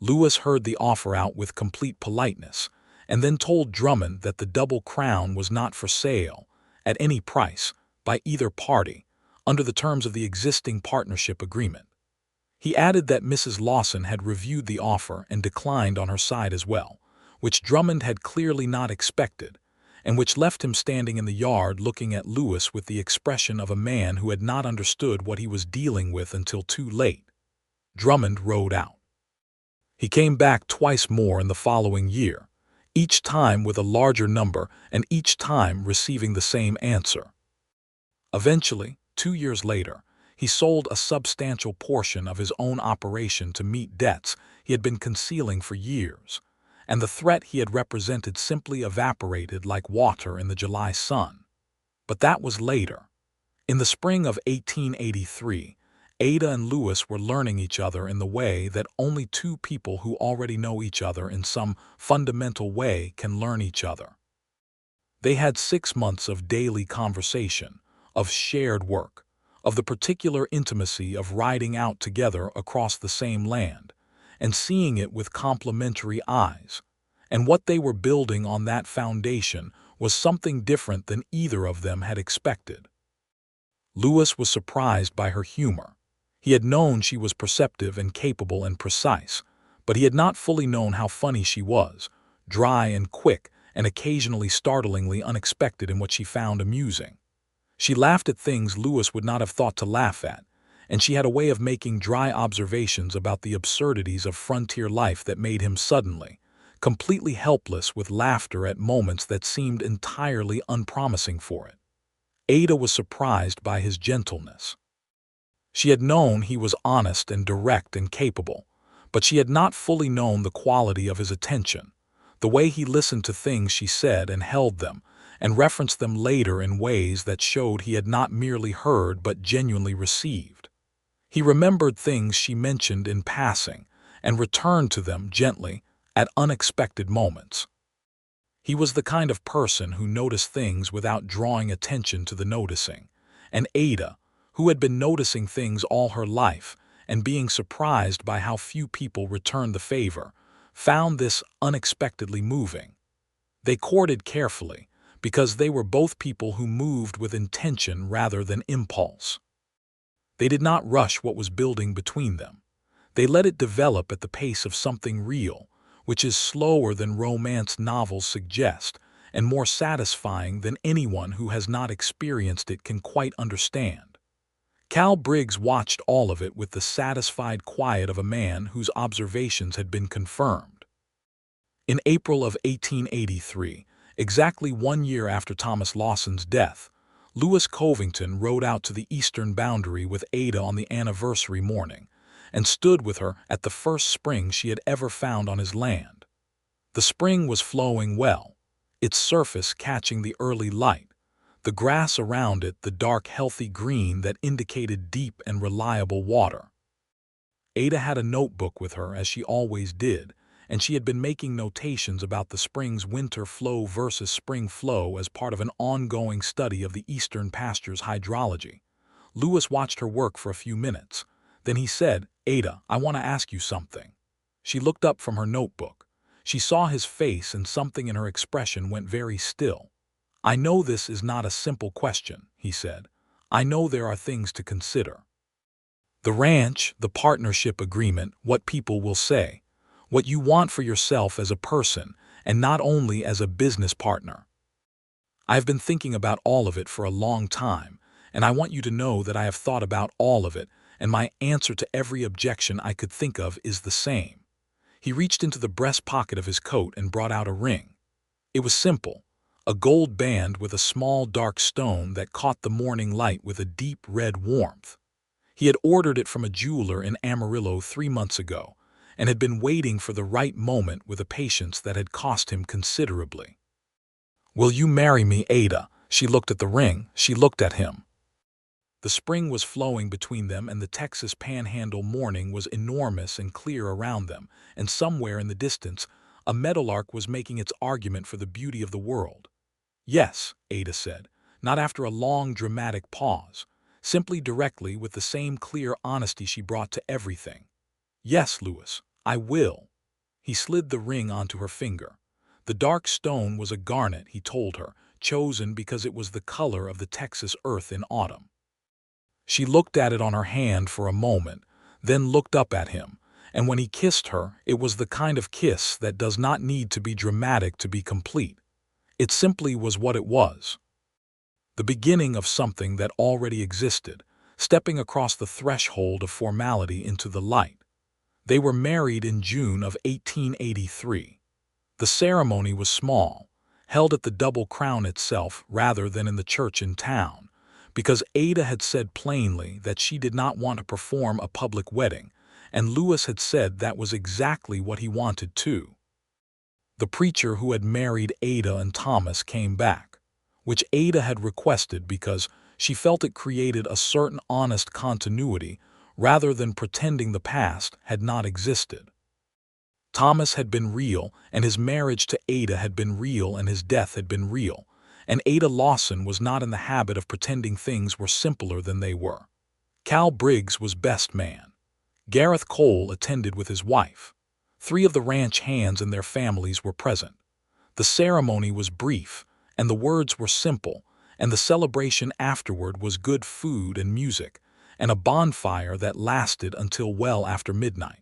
Lewis heard the offer out with complete politeness, and then told Drummond that the Double Crown was not for sale, at any price, by either party, under the terms of the existing partnership agreement. He added that Mrs. Lawson had reviewed the offer and declined on her side as well, which Drummond had clearly not expected, and which left him standing in the yard looking at Lewis with the expression of a man who had not understood what he was dealing with until too late. Drummond rode out. He came back twice more in the following year, each time with a larger number and each time receiving the same answer. Eventually, 2 years later, he sold a substantial portion of his own operation to meet debts he had been concealing for years, and the threat he had represented simply evaporated like water in the July sun. But that was later. In the spring of 1883, Ada and Lewis were learning each other in the way that only two people who already know each other in some fundamental way can learn each other. They had 6 months of daily conversation, of shared work, of the particular intimacy of riding out together across the same land, and seeing it with complementary eyes. And what they were building on that foundation was something different than either of them had expected. Lewis was surprised by her humor. He had known she was perceptive and capable and precise, but he had not fully known how funny she was, dry and quick and occasionally startlingly unexpected in what she found amusing. She laughed at things Lewis would not have thought to laugh at, and she had a way of making dry observations about the absurdities of frontier life that made him suddenly, completely helpless with laughter at moments that seemed entirely unpromising for it. Ada was surprised by his gentleness. She had known he was honest and direct and capable, but she had not fully known the quality of his attention, the way he listened to things she said and held them, and referenced them later in ways that showed he had not merely heard but genuinely received. He remembered things she mentioned in passing and returned to them gently at unexpected moments. He was the kind of person who noticed things without drawing attention to the noticing, and Ada, who had been noticing things all her life and being surprised by how few people returned the favor, found this unexpectedly moving. They courted carefully, because they were both people who moved with intention rather than impulse. They did not rush what was building between them. They let it develop at the pace of something real, which is slower than romance novels suggest and more satisfying than anyone who has not experienced it can quite understand. Cal Briggs watched all of it with the satisfied quiet of a man whose observations had been confirmed. In April of 1883, exactly 1 year after Thomas Lawson's death, Lewis Covington rode out to the eastern boundary with Ada on the anniversary morning, and stood with her at the first spring she had ever found on his land. The spring was flowing well, its surface catching the early light, the grass around it the dark, healthy green that indicated deep and reliable water. Ada had a notebook with her, as she always did, and she had been making notations about the spring's winter flow versus spring flow as part of an ongoing study of the eastern pasture's hydrology. Lewis watched her work for a few minutes. Then he said, "Ada, I want to ask you something." She looked up from her notebook. She saw his face, and something in her expression went very still. "I know this is not a simple question," he said. "I know there are things to consider. The ranch, the partnership agreement, what people will say, what you want for yourself as a person, and not only as a business partner. I have been thinking about all of it for a long time, and I want you to know that I have thought about all of it, and my answer to every objection I could think of is the same." He reached into the breast pocket of his coat and brought out a ring. It was simple, a gold band with a small dark stone that caught the morning light with a deep red warmth. He had ordered it from a jeweler in Amarillo 3 months ago, and had been waiting for the right moment with a patience that had cost him considerably. "Will you marry me, Ada?" She looked at the ring, she looked at him. The spring was flowing between them, and the Texas panhandle morning was enormous and clear around them, and somewhere in the distance, a meadowlark was making its argument for the beauty of the world. "Yes," Ada said, not after a long, dramatic pause, simply directly with the same clear honesty she brought to everything. "Yes, Lewis, I will." He slid the ring onto her finger. The dark stone was a garnet, he told her, chosen because it was the color of the Texas earth in autumn. She looked at it on her hand for a moment, then looked up at him, and when he kissed her, it was the kind of kiss that does not need to be dramatic to be complete. It simply was what it was. The beginning of something that already existed, stepping across the threshold of formality into the light. They were married in June of 1883. The ceremony was small, held at the Double Crown itself rather than in the church in town, because Ada had said plainly that she did not want to perform a public wedding, and Lewis had said that was exactly what he wanted too. The preacher who had married Ada and Thomas came back, which Ada had requested because she felt it created a certain honest continuity rather than pretending the past had not existed. Thomas had been real, and his marriage to Ada had been real, and his death had been real, and Ada Lawson was not in the habit of pretending things were simpler than they were. Cal Briggs was best man. Gareth Cole attended with his wife. 3 of the ranch hands and their families were present. The ceremony was brief, and the words were simple, and the celebration afterward was good food and music, and a bonfire that lasted until well after midnight.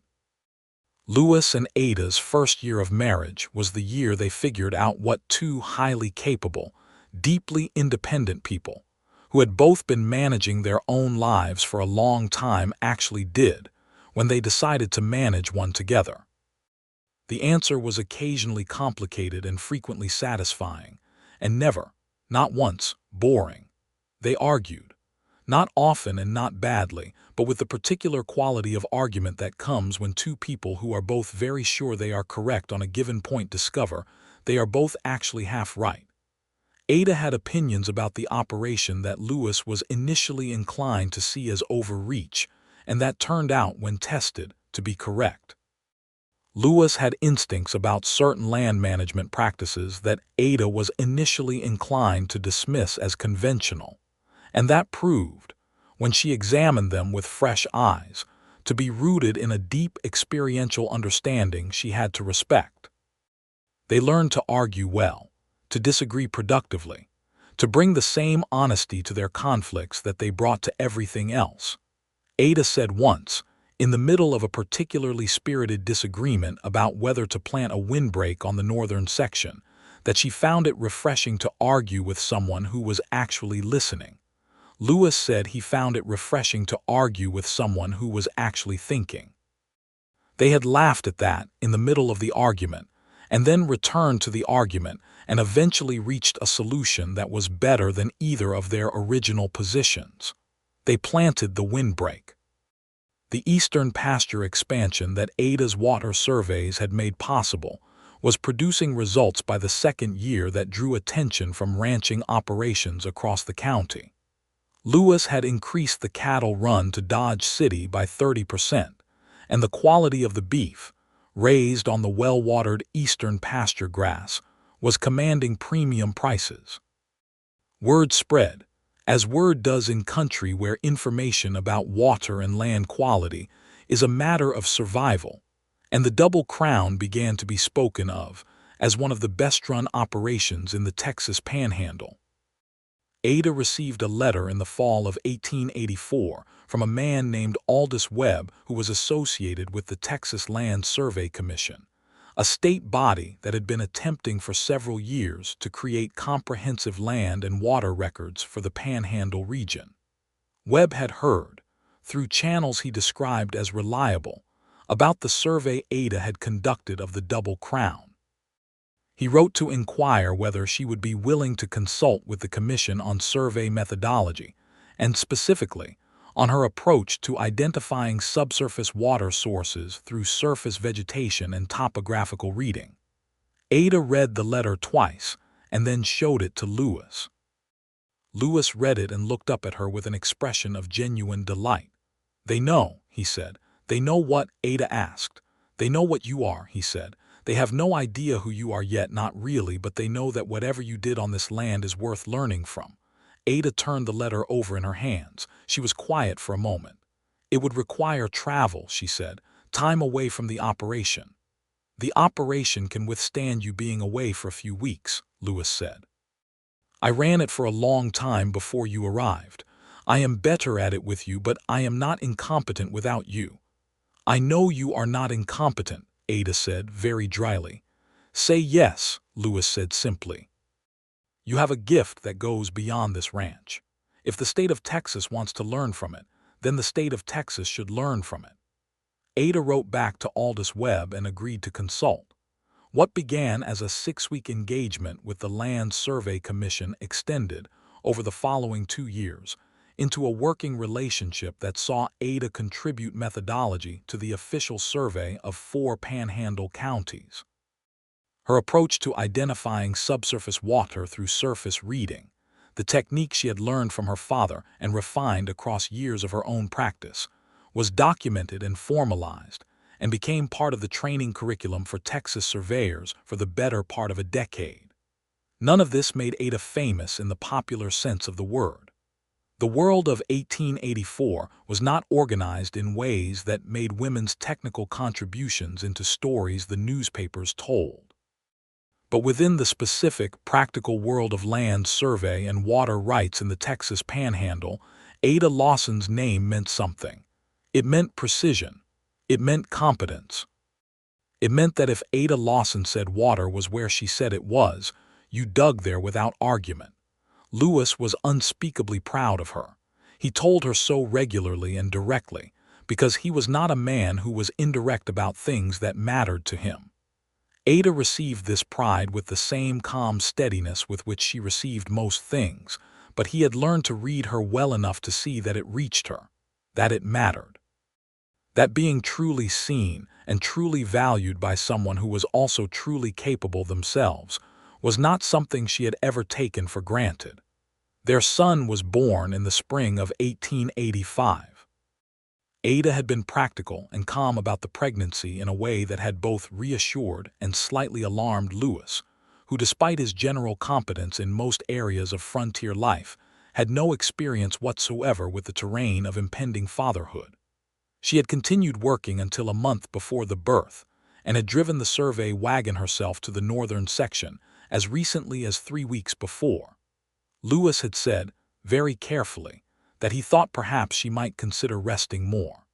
Lewis and Ada's first year of marriage was the year they figured out what two highly capable, deeply independent people, who had both been managing their own lives for a long time, actually did when they decided to manage one together. The answer was occasionally complicated and frequently satisfying, and never, not once, boring. They argued. Not often and not badly, but with the particular quality of argument that comes when two people who are both very sure they are correct on a given point discover they are both actually half right. Ada had opinions about the operation that Lewis was initially inclined to see as overreach, and that turned out, when tested, to be correct. Lewis had instincts about certain land management practices that Ada was initially inclined to dismiss as conventional, and that proved, when she examined them with fresh eyes, to be rooted in a deep experiential understanding she had to respect. They learned to argue well, to disagree productively, to bring the same honesty to their conflicts that they brought to everything else. Ada said once, in the middle of a particularly spirited disagreement about whether to plant a windbreak on the northern section, that she found it refreshing to argue with someone who was actually listening. Lewis said he found it refreshing to argue with someone who was actually thinking. They had laughed at that in the middle of the argument, and then returned to the argument and eventually reached a solution that was better than either of their original positions. They planted the windbreak. The eastern pasture expansion that Ada's water surveys had made possible was producing results by the second year that drew attention from ranching operations across the county. Lewis had increased the cattle run to Dodge City by 30%, and the quality of the beef, raised on the well-watered eastern pasture grass, was commanding premium prices. Word spread, as word does in country where information about water and land quality is a matter of survival, and the Double Crown began to be spoken of as one of the best-run operations in the Texas Panhandle. Ada received a letter in the fall of 1884 from a man named Aldous Webb, who was associated with the Texas Land Survey Commission, a state body that had been attempting for several years to create comprehensive land and water records for the Panhandle region. Webb had heard, through channels he described as reliable, about the survey Ada had conducted of the Double Crown. He wrote to inquire whether she would be willing to consult with the Commission on survey methodology, and specifically, on her approach to identifying subsurface water sources through surface vegetation and topographical reading. Ada read the letter twice and then showed it to Lewis. Lewis read it and looked up at her with an expression of genuine delight. "They know," he said. "They know what?" Ada asked. "They know what you are," he said. "They have no idea who you are yet, not really, but they know that whatever you did on this land is worth learning from." Ada turned the letter over in her hands. She was quiet for a moment. "It would require travel," she said, "time away from the operation." "The operation can withstand you being away for a few weeks," Lewis said. "I ran it for a long time before you arrived. I am better at it with you, but I am not incompetent without you." "I know you are not incompetent," Ada said very dryly. "Say yes," Lewis said simply. "You have a gift that goes beyond this ranch. If the state of Texas wants to learn from it, then the state of Texas should learn from it." Ada wrote back to Aldous Webb and agreed to consult. What began as a 6-week engagement with the Land Survey Commission extended, over the following 2 years, into a working relationship that saw Ada contribute methodology to the official survey of 4 panhandle counties. Her approach to identifying subsurface water through surface reading, the technique she had learned from her father and refined across years of her own practice, was documented and formalized, and became part of the training curriculum for Texas surveyors for the better part of a decade. None of this made Ada famous in the popular sense of the word. The world of 1884 was not organized in ways that made women's technical contributions into stories the newspapers told. But within the specific, practical world of land survey and water rights in the Texas Panhandle, Ada Lawson's name meant something. It meant precision. It meant competence. It meant that if Ada Lawson said water was where she said it was, you dug there without argument. Lewis was unspeakably proud of her. He told her so regularly and directly, because he was not a man who was indirect about things that mattered to him. Ada received this pride with the same calm steadiness with which she received most things, but he had learned to read her well enough to see that it reached her, that it mattered. That being truly seen and truly valued by someone who was also truly capable themselves was not something she had ever taken for granted. Their son was born in the spring of 1885. Ada had been practical and calm about the pregnancy in a way that had both reassured and slightly alarmed Lewis, who, despite his general competence in most areas of frontier life, had no experience whatsoever with the terrain of impending fatherhood. She had continued working until a month before the birth, and had driven the survey wagon herself to the northern section as recently as 3 weeks before. Lewis had said, very carefully, that he thought perhaps she might consider resting more.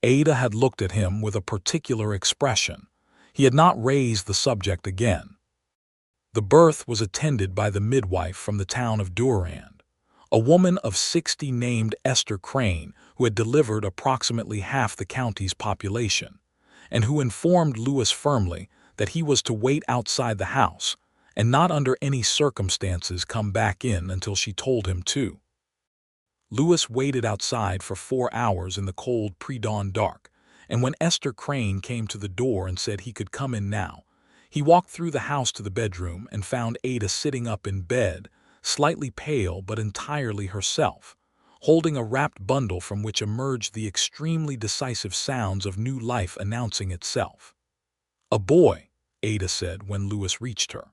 Ada had looked at him with a particular expression. He had not raised the subject again. The birth was attended by the midwife from the town of Durand, a woman of 60 named Esther Crane, who had delivered approximately half the county's population, and who informed Lewis firmly that he was to wait outside the house and not under any circumstances come back in until she told him to. Lewis waited outside for 4 hours in the cold pre-dawn dark, and when Esther Crane came to the door and said he could come in now, he walked through the house to the bedroom and found Ada sitting up in bed, slightly pale but entirely herself, holding a wrapped bundle from which emerged the extremely decisive sounds of new life announcing itself. "A boy," Ada said when Lewis reached her.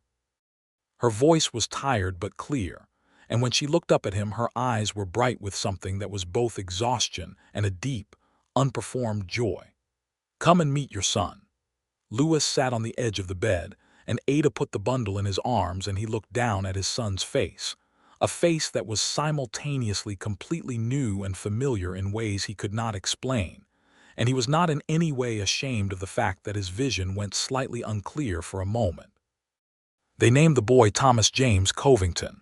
Her voice was tired but clear, and when she looked up at him her eyes were bright with something that was both exhaustion and a deep, unperformed joy. "Come and meet your son." Lewis sat on the edge of the bed, and Ada put the bundle in his arms and he looked down at his son's face, a face that was simultaneously completely new and familiar in ways he could not explain, and he was not in any way ashamed of the fact that his vision went slightly unclear for a moment. They named the boy Thomas James Covington.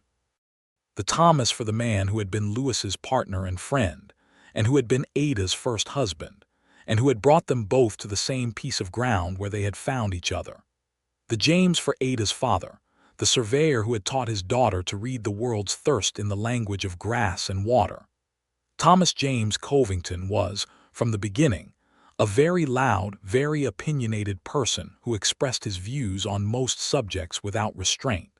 The Thomas for the man who had been Lewis's partner and friend, and who had been Ada's first husband, and who had brought them both to the same piece of ground where they had found each other. The James for Ada's father, the surveyor who had taught his daughter to read the world's thirst in the language of grass and water. Thomas James Covington was, from the beginning, a very loud, very opinionated person who expressed his views on most subjects without restraint.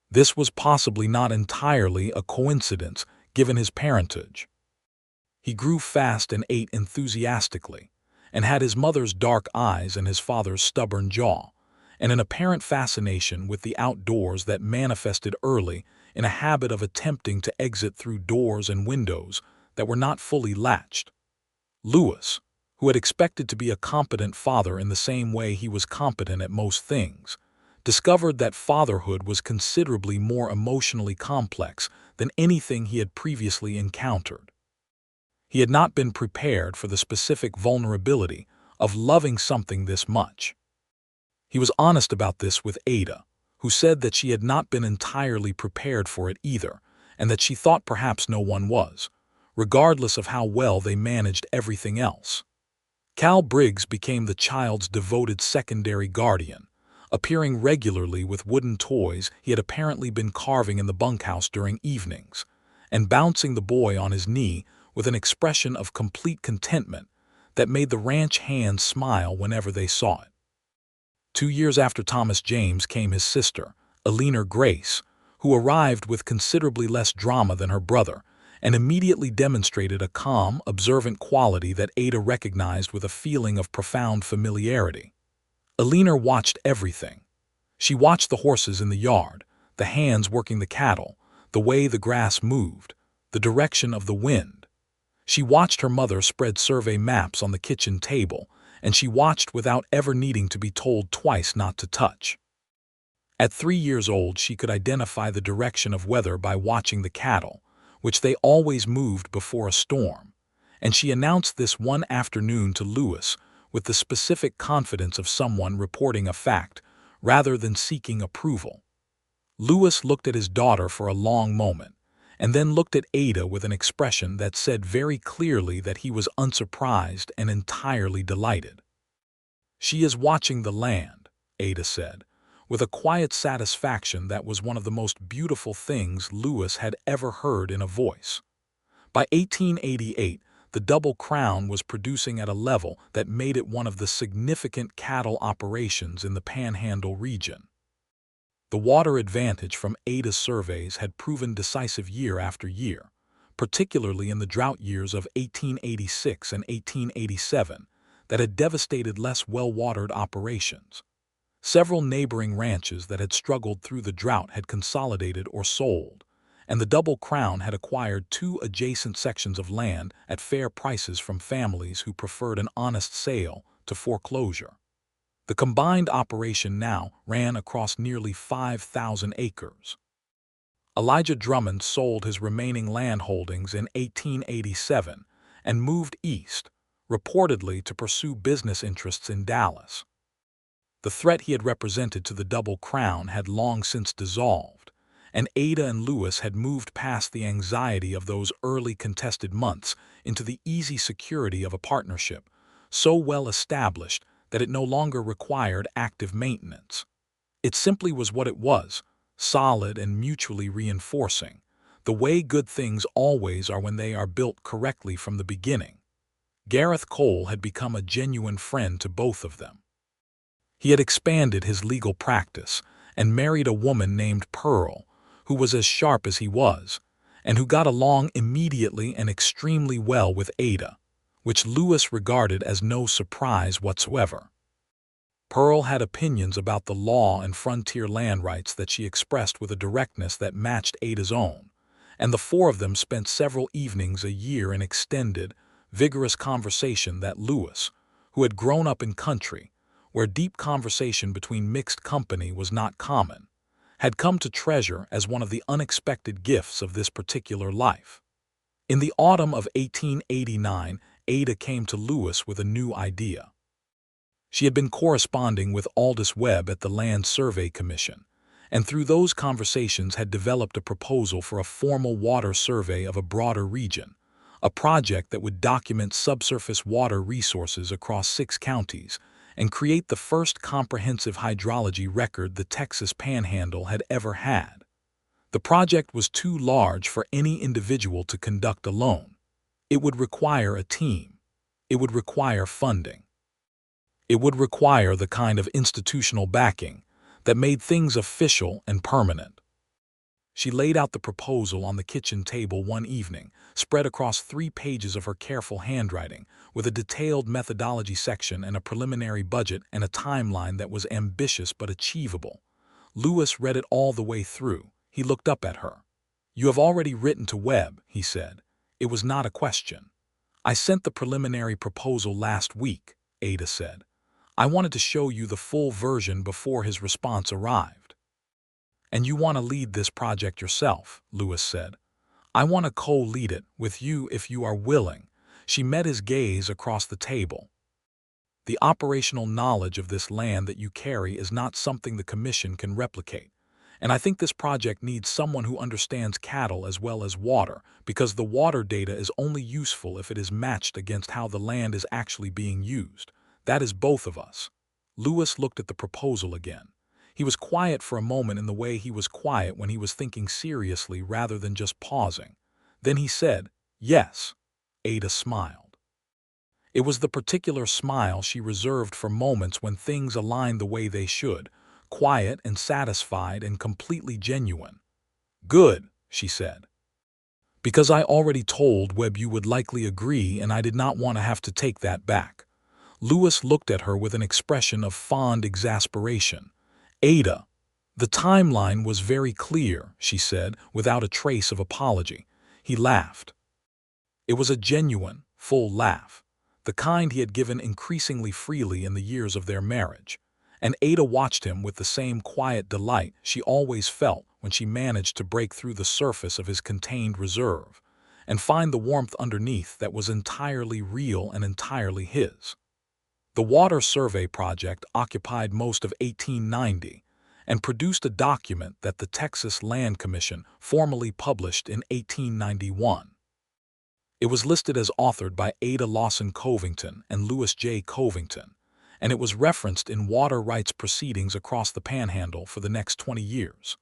This was possibly not entirely a coincidence, given his parentage. He grew fast and ate enthusiastically, and had his mother's dark eyes and his father's stubborn jaw, and an apparent fascination with the outdoors that manifested early in a habit of attempting to exit through doors and windows that were not fully latched. Lewis, who had expected to be a competent father in the same way he was competent at most things, discovered that fatherhood was considerably more emotionally complex than anything he had previously encountered. He had not been prepared for the specific vulnerability of loving something this much. He was honest about this with Ada, who said that she had not been entirely prepared for it either, and that she thought perhaps no one was, regardless of how well they managed everything else. Cal Briggs became the child's devoted secondary guardian, appearing regularly with wooden toys he had apparently been carving in the bunkhouse during evenings, and bouncing the boy on his knee with an expression of complete contentment that made the ranch hands smile whenever they saw it. 2 years after Thomas James came his sister, Eleanor Grace, who arrived with considerably less drama than her brother, and immediately demonstrated a calm, observant quality that Ada recognized with a feeling of profound familiarity. Eleanor watched everything. She watched the horses in the yard, the hands working the cattle, the way the grass moved, the direction of the wind. She watched her mother spread survey maps on the kitchen table, and she watched without ever needing to be told twice not to touch. At 3 years old, she could identify the direction of weather by watching the cattle, which they always moved before a storm, and she announced this one afternoon to Lewis with the specific confidence of someone reporting a fact rather than seeking approval. Lewis looked at his daughter for a long moment, and then looked at Ada with an expression that said very clearly that he was unsurprised and entirely delighted. "She is watching the land," Ada said, with a quiet satisfaction that was one of the most beautiful things Lewis had ever heard in a voice. By 1888, the Double Crown was producing at a level that made it one of the significant cattle operations in the Panhandle region. The water advantage from Ada's surveys had proven decisive year after year, particularly in the drought years of 1886 and 1887 that had devastated less well-watered operations. Several neighboring ranches that had struggled through the drought had consolidated or sold, and the Double Crown had acquired 2 adjacent sections of land at fair prices from families who preferred an honest sale to foreclosure. The combined operation now ran across nearly 5,000 acres. Elijah Drummond sold his remaining land holdings in 1887 and moved east, reportedly to pursue business interests in Dallas. The threat he had represented to the Double Crown had long since dissolved, and Ada and Lewis had moved past the anxiety of those early contested months into the easy security of a partnership, so well established that it no longer required active maintenance. It simply was what it was, solid and mutually reinforcing, the way good things always are when they are built correctly from the beginning. Gareth Cole had become a genuine friend to both of them. He had expanded his legal practice and married a woman named Pearl, who was as sharp as he was, and who got along immediately and extremely well with Ada, which Lewis regarded as no surprise whatsoever. Pearl had opinions about the law and frontier land rights that she expressed with a directness that matched Ada's own, and the 4 of them spent several evenings a year in extended, vigorous conversation that Lewis, who had grown up in country, where deep conversation between mixed company was not common, had come to treasure as one of the unexpected gifts of this particular life. In the autumn of 1889, Ada came to Lewis with a new idea. She had been corresponding with Aldous Webb at the Land Survey Commission, and through those conversations had developed a proposal for a formal water survey of a broader region, a project that would document subsurface water resources across 6 counties, and create the first comprehensive hydrology record the Texas Panhandle had ever had. The project was too large for any individual to conduct alone. It would require a team. It would require funding. It would require the kind of institutional backing that made things official and permanent. She laid out the proposal on the kitchen table one evening, spread across 3 pages of her careful handwriting, with a detailed methodology section and a preliminary budget and a timeline that was ambitious but achievable. Lewis read it all the way through. He looked up at her. "You have already written to Webb," he said. It was not a question. "I sent the preliminary proposal last week," Ada said. "I wanted to show you the full version before his response arrived." "And you want to lead this project yourself," Lewis said. "I want to co-lead it with you if you are willing." She met his gaze across the table. "The operational knowledge of this land that you carry is not something the Commission can replicate, And I think this project needs someone who understands cattle as well as water, because the water data is only useful if it is matched against how the land is actually being used. That is both of us." Lewis looked at the proposal again. He was quiet for a moment in the way he was quiet when he was thinking seriously rather than just pausing. Then he said, "Yes." Ada smiled. It was the particular smile she reserved for moments when things aligned the way they should, quiet and satisfied and completely genuine. "Good," she said. "Because I already told Webb you would likely agree, and I did not want to have to take that back." Lewis looked at her with an expression of fond exasperation. "Ada, the timeline was very clear," she said, without a trace of apology. He laughed. It was a genuine, full laugh, the kind he had given increasingly freely in the years of their marriage. And Ada watched him with the same quiet delight she always felt when she managed to break through the surface of his contained reserve and find the warmth underneath that was entirely real and entirely his. The Water Survey Project occupied most of 1890 and produced a document that the Texas Land Commission formally published in 1891. It was listed as authored by Ada Lawson Covington and Lewis J. Covington, and it was referenced in water rights proceedings across the Panhandle for the next 20 years.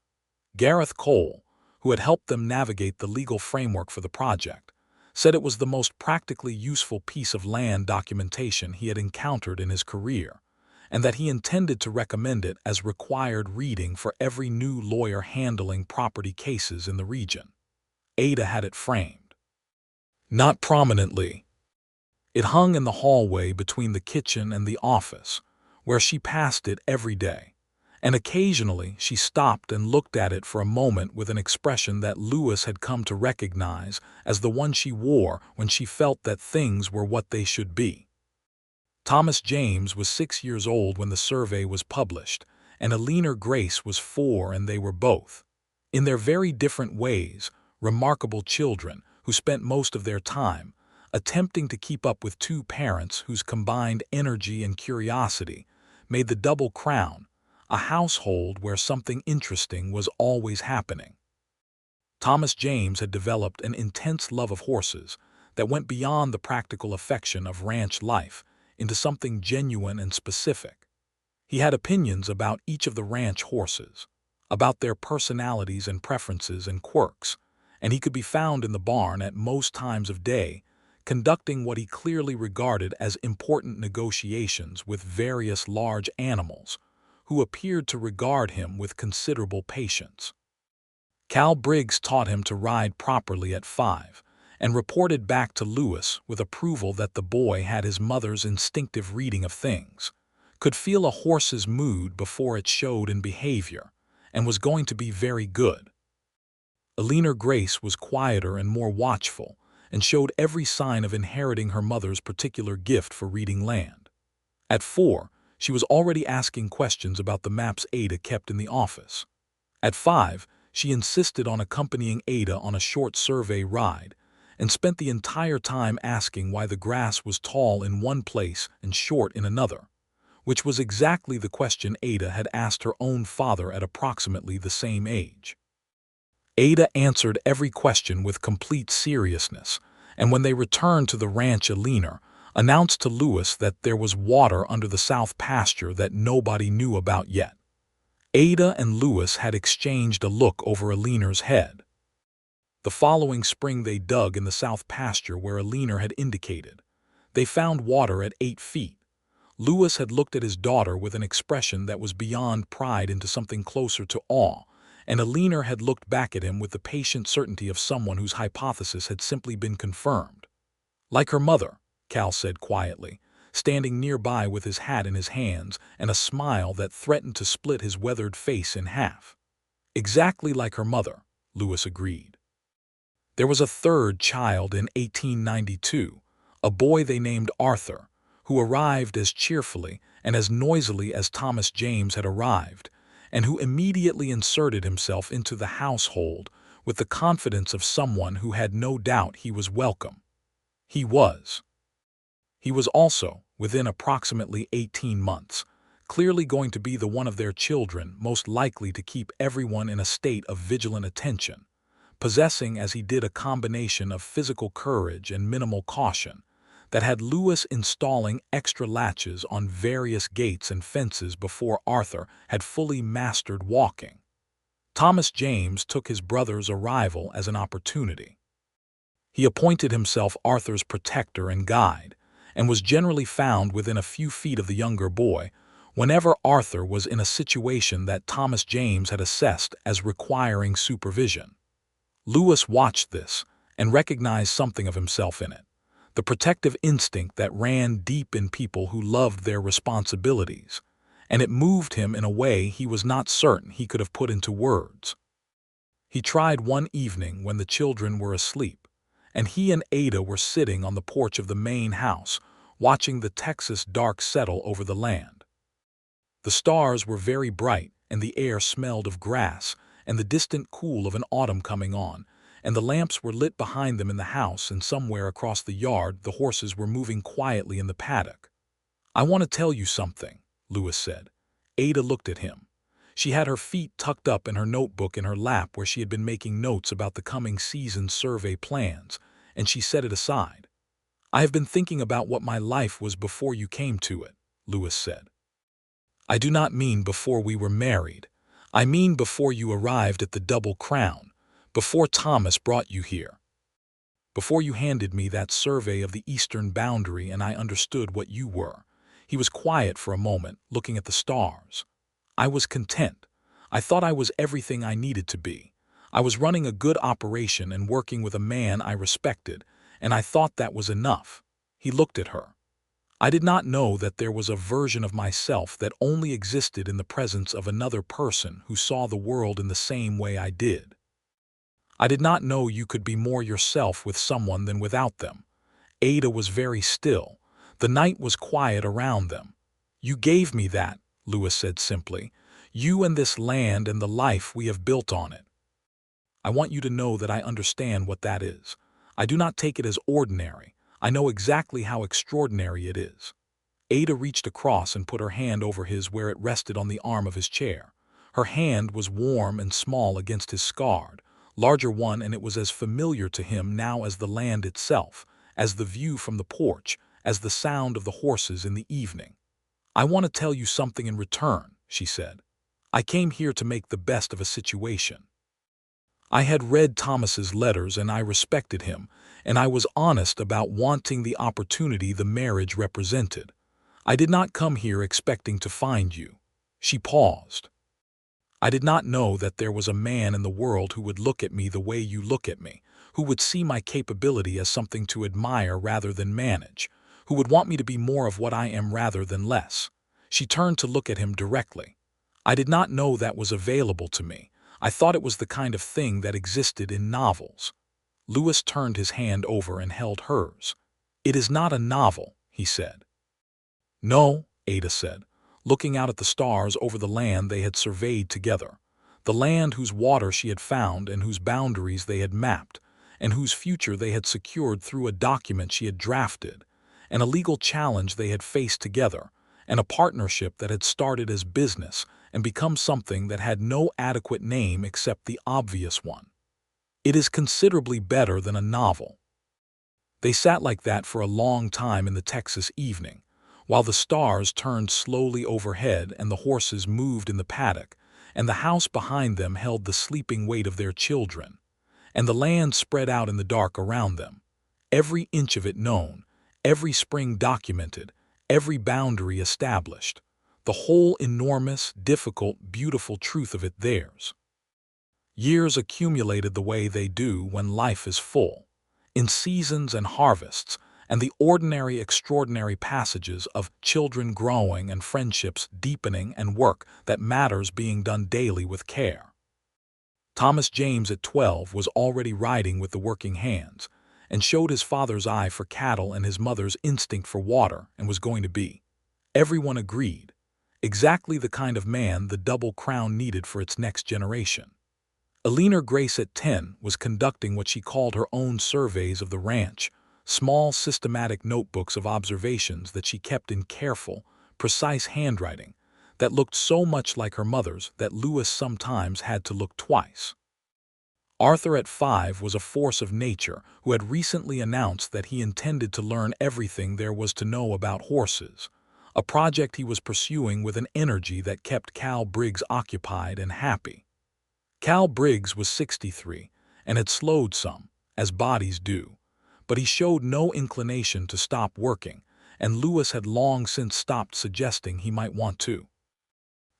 Gareth Cole, who had helped them navigate the legal framework for the project, said it was the most practically useful piece of land documentation he had encountered in his career, and that he intended to recommend it as required reading for every new lawyer handling property cases in the region. Ada had it framed. Not prominently. It hung in the hallway between the kitchen and the office, where she passed it every day, and occasionally she stopped and looked at it for a moment with an expression that Lewis had come to recognize as the one she wore when she felt that things were what they should be. Thomas James was 6 years old when the survey was published, and Eleanor Grace was 4, and they were both, in their very different ways, remarkable children who spent most of their time attempting to keep up with two parents whose combined energy and curiosity made the Double Crown a household where something interesting was always happening. Thomas James had developed an intense love of horses that went beyond the practical affection of ranch life into something genuine and specific. He had opinions about each of the ranch horses, about their personalities and preferences and quirks, and he could be found in the barn at most times of day, conducting what he clearly regarded as important negotiations with various large animals, who appeared to regard him with considerable patience. Cal Briggs taught him to ride properly at 5, and reported back to Lewis with approval that the boy had his mother's instinctive reading of things, could feel a horse's mood before it showed in behavior, and was going to be very good. Eleanor Grace was quieter and more watchful, and showed every sign of inheriting her mother's particular gift for reading land. At 4, she was already asking questions about the maps Ada kept in the office. At 5, she insisted on accompanying Ada on a short survey ride, and spent the entire time asking why the grass was tall in one place and short in another, which was exactly the question Ada had asked her own father at approximately the same age. Ada answered every question with complete seriousness, and when they returned to the ranch, Eleanor announced to Lewis that there was water under the south pasture that nobody knew about yet. Ada and Lewis had exchanged a look over Eleanor's head. The following spring they dug in the south pasture where Eleanor had indicated. They found water at 8 feet. Lewis had looked at his daughter with an expression that was beyond pride into something closer to awe, and Eleanor had looked back at him with the patient certainty of someone whose hypothesis had simply been confirmed. "Like her mother," Cal said quietly, standing nearby with his hat in his hands and a smile that threatened to split his weathered face in half. "Exactly like her mother," Lewis agreed. There was a third child in 1892, a boy they named Arthur, who arrived as cheerfully and as noisily as Thomas James had arrived, and who immediately inserted himself into the household with the confidence of someone who had no doubt he was welcome. He was. He was also, within approximately 18 months, clearly going to be the one of their children most likely to keep everyone in a state of vigilant attention, possessing as he did a combination of physical courage and minimal caution that had Lewis installing extra latches on various gates and fences before Arthur had fully mastered walking. Thomas James took his brother's arrival as an opportunity. He appointed himself Arthur's protector and guide, and was generally found within a few feet of the younger boy whenever Arthur was in a situation that Thomas James had assessed as requiring supervision. Lewis watched this and recognized something of himself in it, the protective instinct that ran deep in people who loved their responsibilities, and it moved him in a way he was not certain he could have put into words. He tried one evening when the children were asleep, and he and Ada were sitting on the porch of the main house, watching the Texas dark settle over the land. The stars were very bright, and the air smelled of grass and the distant cool of an autumn coming on, and the lamps were lit behind them in the house, and somewhere across the yard the horses were moving quietly in the paddock. "I want to tell you something," Lewis said. Ada looked at him. She had her feet tucked up and her notebook in her lap where she had been making notes about the coming season's survey plans, and she set it aside. "I have been thinking about what my life was before you came to it," Lewis said. "I do not mean before we were married. I mean before you arrived at the Double Crown, before Thomas brought you here. Before you handed me that survey of the eastern boundary and I understood what you were." He was quiet for a moment, looking at the stars. "I was content. I thought I was everything I needed to be. I was running a good operation and working with a man I respected, and I thought that was enough." He looked at her. "I did not know that there was a version of myself that only existed in the presence of another person who saw the world in the same way I did. I did not know you could be more yourself with someone than without them." Ada was very still. The night was quiet around them. "You gave me that," Lewis said simply. "You and this land and the life we have built on it. I want you to know that I understand what that is. I do not take it as ordinary. I know exactly how extraordinary it is." Ada reached across and put her hand over his where it rested on the arm of his chair. Her hand was warm and small against his scarred, larger one, and it was as familiar to him now as the land itself, as the view from the porch, as the sound of the horses in the evening. "I want to tell you something in return," she said. "I came here to make the best of a situation. I had read Thomas's letters and I respected him, and I was honest about wanting the opportunity the marriage represented. I did not come here expecting to find you." She paused. "I did not know that there was a man in the world who would look at me the way you look at me, who would see my capability as something to admire rather than manage, who would want me to be more of what I am rather than less." She turned to look at him directly. "I did not know that was available to me. I thought it was the kind of thing that existed in novels." Lewis turned his hand over and held hers. "It is not a novel," he said. "No," Ada said, looking out at the stars over the land they had surveyed together, the land whose water she had found and whose boundaries they had mapped, and whose future they had secured through a document she had drafted, and a legal challenge they had faced together, and a partnership that had started as business and become something that had no adequate name except the obvious one. It is considerably better than a novel." They sat like that for a long time in the Texas evening, while the stars turned slowly overhead and the horses moved in the paddock, and the house behind them held the sleeping weight of their children, and the land spread out in the dark around them, every inch of it known, every spring documented, every boundary established, the whole enormous, difficult, beautiful truth of it theirs. Years accumulated the way they do when life is full, in seasons and harvests, and the ordinary extraordinary passages of children growing and friendships deepening and work that matters being done daily with care. Thomas James at 12 was already riding with the working hands, and showed his father's eye for cattle and his mother's instinct for water, and was going to be, everyone agreed, exactly the kind of man the Double Crown needed for its next generation. Eleanor Grace at 10 was conducting what she called her own surveys of the ranch, small systematic notebooks of observations that she kept in careful, precise handwriting that looked so much like her mother's that Lewis sometimes had to look twice. Arthur at 5 was a force of nature who had recently announced that he intended to learn everything there was to know about horses, a project he was pursuing with an energy that kept Cal Briggs occupied and happy. Cal Briggs was 63 and had slowed some, as bodies do, but he showed no inclination to stop working, and Lewis had long since stopped suggesting he might want to.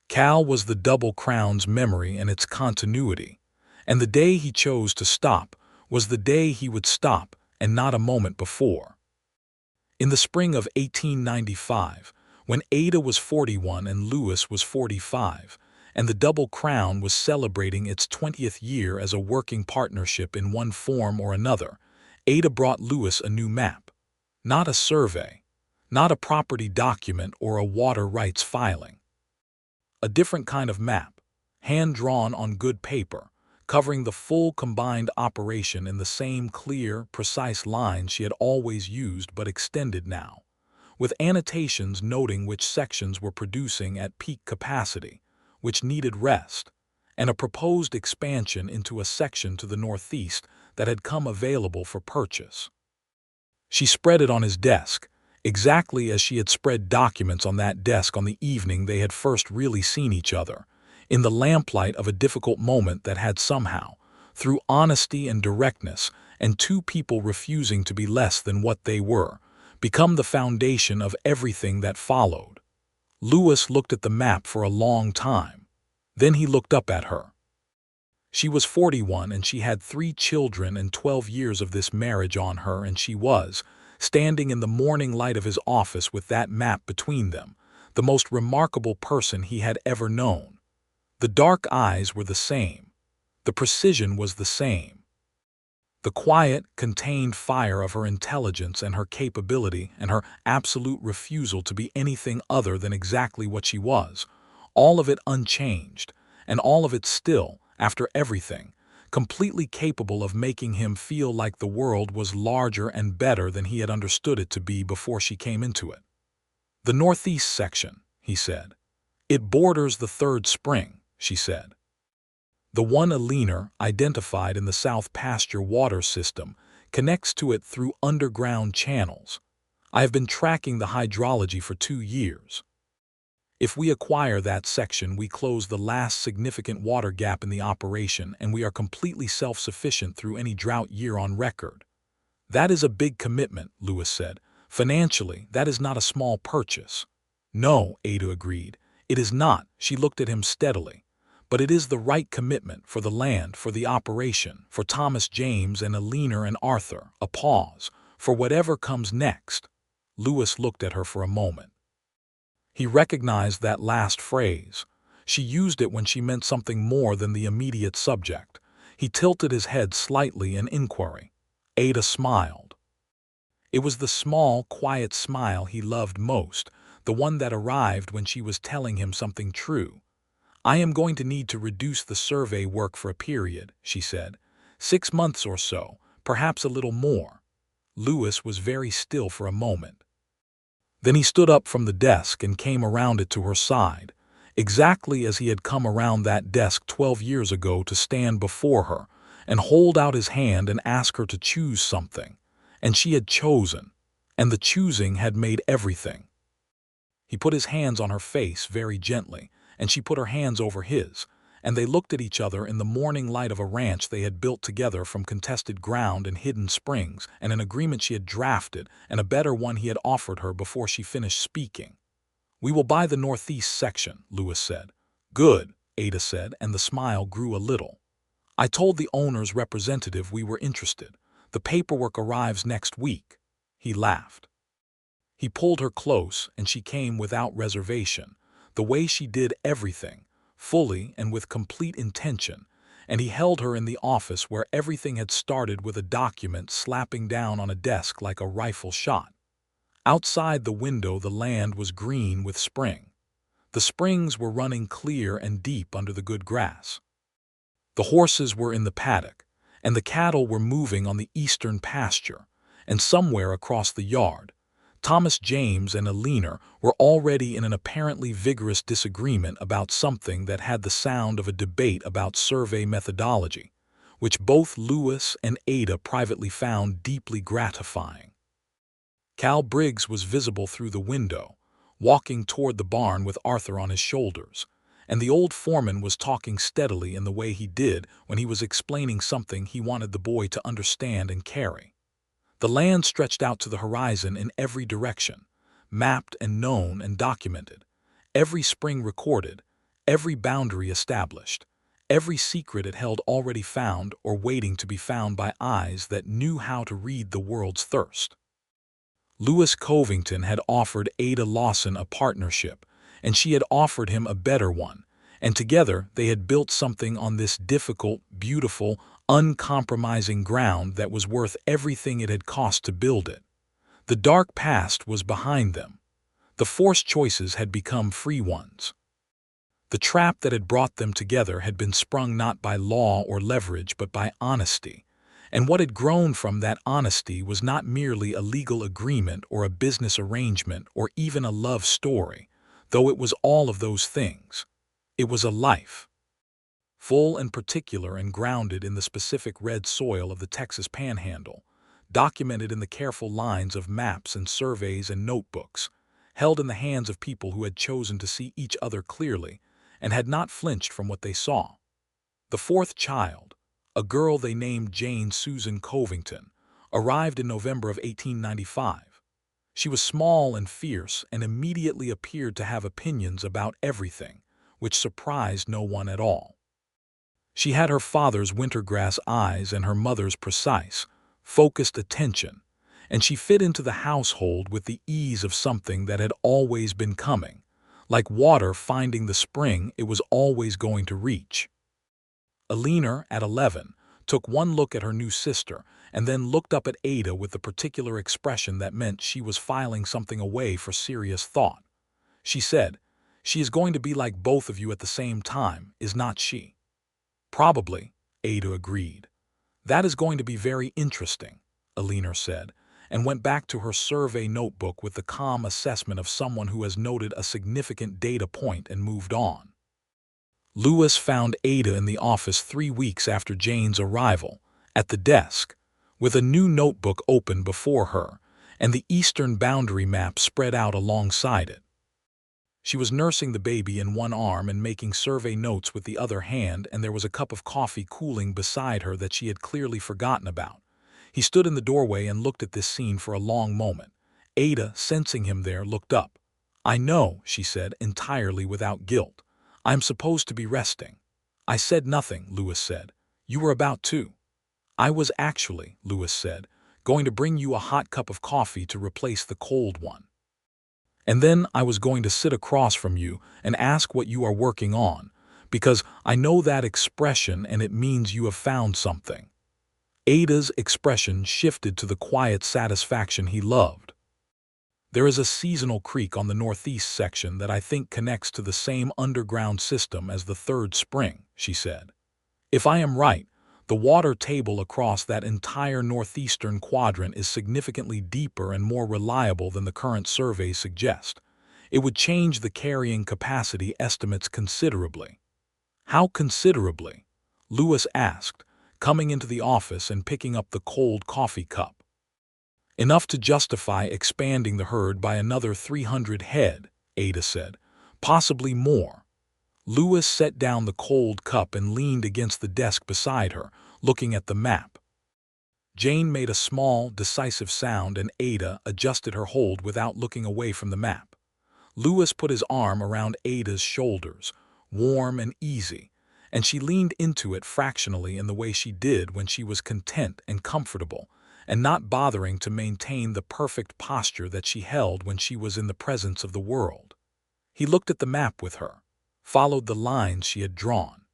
Cal was the Double Crown's memory and its continuity, and the day he chose to stop was the day he would stop and not a moment before. In the spring of 1895, when Ada was 41 and Lewis was 45, and the Double Crown was celebrating its 20th year as a working partnership in one form or another, Ada brought Lewis a new map. Not a survey, not a property document or a water rights filing. A different kind of map, hand-drawn on good paper, covering the full combined operation in the same clear, precise lines she had always used but extended now, with annotations noting which sections were producing at peak capacity, which needed rest, and a proposed expansion into a section to the northeast that had come available for purchase. She spread it on his desk, exactly as she had spread documents on that desk on the evening they had first really seen each other, in the lamplight of a difficult moment that had somehow, through honesty and directness and two people refusing to be less than what they were, become the foundation of everything that followed. Lewis looked at the map for a long time. Then he looked up at her. She was 41 and she had 3 children and 12 years of this marriage on her, and she was, standing in the morning light of his office with that map between them, the most remarkable person he had ever known. The dark eyes were the same. The precision was the same. The quiet, contained fire of her intelligence and her capability and her absolute refusal to be anything other than exactly what she was, all of it unchanged, and all of it still, after everything, completely capable of making him feel like the world was larger and better than he had understood it to be before she came into it. "The northeast section," he said. "It borders the third spring," she said. "The one a leaner, identified in the South Pasture water system, connects to it through underground channels. I have been tracking the hydrology for 2 years. If we acquire that section, we close the last significant water gap in the operation, and we are completely self-sufficient through any drought year on record." "That is a big commitment," Lewis said. "Financially, that is not a small purchase." "No," Ada agreed. "It is not." She looked at him steadily. "But it is the right commitment for the land, for the operation, for Thomas James and Eleanor and Arthur." A pause. "For whatever comes next." Lewis looked at her for a moment. He recognized that last phrase. She used it when she meant something more than the immediate subject. He tilted his head slightly in inquiry. Ada smiled. It was the small, quiet smile he loved most, the one that arrived when she was telling him something true. "I am going to need to reduce the survey work for a period," she said. 6 months or so, perhaps a little more." Lewis was very still for a moment. Then he stood up from the desk and came around it to her side, exactly as he had come around that desk 12 years ago to stand before her and hold out his hand and ask her to choose something. And she had chosen, and the choosing had made everything. He put his hands on her face very gently, and she put her hands over his, and they looked at each other in the morning light of a ranch they had built together from contested ground and hidden springs, and an agreement she had drafted, and a better one he had offered her before she finished speaking. "We will buy the northeast section," Lewis said. "Good," Ada said, and the smile grew a little. "I told the owner's representative we were interested. The paperwork arrives next week." He laughed. He pulled her close, and she came without reservation, the way she did everything, fully and with complete intention, and he held her in the office where everything had started with a document slapping down on a desk like a rifle shot. Outside the window the land was green with spring. The springs were running clear and deep under the good grass. The horses were in the paddock, and the cattle were moving on the eastern pasture, and somewhere across the yard, Thomas James and Eleanor were already in an apparently vigorous disagreement about something that had the sound of a debate about survey methodology, which both Lewis and Ada privately found deeply gratifying. Cal Briggs was visible through the window, walking toward the barn with Arthur on his shoulders, and the old foreman was talking steadily in the way he did when he was explaining something he wanted the boy to understand and carry. The land stretched out to the horizon in every direction, mapped and known and documented, every spring recorded, every boundary established, every secret it held already found or waiting to be found by eyes that knew how to read the world's thirst. Lewis Covington had offered Ada Lawson a partnership, and she had offered him a better one, and together they had built something on this difficult, beautiful, uncompromising ground that was worth everything it had cost to build it. The dark past was behind them. The forced choices had become free ones. The trap that had brought them together had been sprung not by law or leverage but by honesty, and what had grown from that honesty was not merely a legal agreement or a business arrangement or even a love story, though it was all of those things. It was a life. Full and particular and grounded in the specific red soil of the Texas Panhandle, documented in the careful lines of maps and surveys and notebooks, held in the hands of people who had chosen to see each other clearly and had not flinched from what they saw. The fourth child, a girl they named Jane Susan Covington, arrived in November of 1895. She was small and fierce and immediately appeared to have opinions about everything, which surprised no one at all. She had her father's wintergrass eyes and her mother's precise, focused attention, and she fit into the household with the ease of something that had always been coming, like water finding the spring it was always going to reach. Eleanor, at 11, took one look at her new sister and then looked up at Ada with the particular expression that meant she was filing something away for serious thought. She said, "She is going to be like both of you at the same time, is not she?" "Probably," Ada agreed. "That is going to be very interesting," Eleanor said, and went back to her survey notebook with the calm assessment of someone who has noted a significant data point and moved on. Lewis found Ada in the office 3 weeks after Jane's arrival, at the desk, with a new notebook open before her, and the eastern boundary map spread out alongside it. She was nursing the baby in one arm and making survey notes with the other hand, and there was a cup of coffee cooling beside her that she had clearly forgotten about. He stood in the doorway and looked at this scene for a long moment. Ada, sensing him there, looked up. "I know," she said, entirely without guilt. "I'm supposed to be resting." "I said nothing," Lewis said. "You were about to." "I was actually," Lewis said, "going to bring you a hot cup of coffee to replace the cold one. And then I was going to sit across from you and ask what you are working on, because I know that expression and it means you have found something." Ada's expression shifted to the quiet satisfaction he loved. "There is a seasonal creek on the northeast section that I think connects to the same underground system as the third spring," she said. "If I am right, the water table across that entire northeastern quadrant is significantly deeper and more reliable than the current surveys suggest. It would change the carrying capacity estimates considerably." "How considerably?" Lewis asked, coming into the office and picking up the cold coffee cup. "Enough to justify expanding the herd by another 300 head, Ada said. "Possibly more." Lewis set down the cold cup and leaned against the desk beside her, looking at the map. Jane made a small, decisive sound and Ada adjusted her hold without looking away from the map. Lewis put his arm around Ada's shoulders, warm and easy, and she leaned into it fractionally in the way she did when she was content and comfortable, and not bothering to maintain the perfect posture that she held when she was in the presence of the world. He looked at the map with her, followed the lines she had drawn.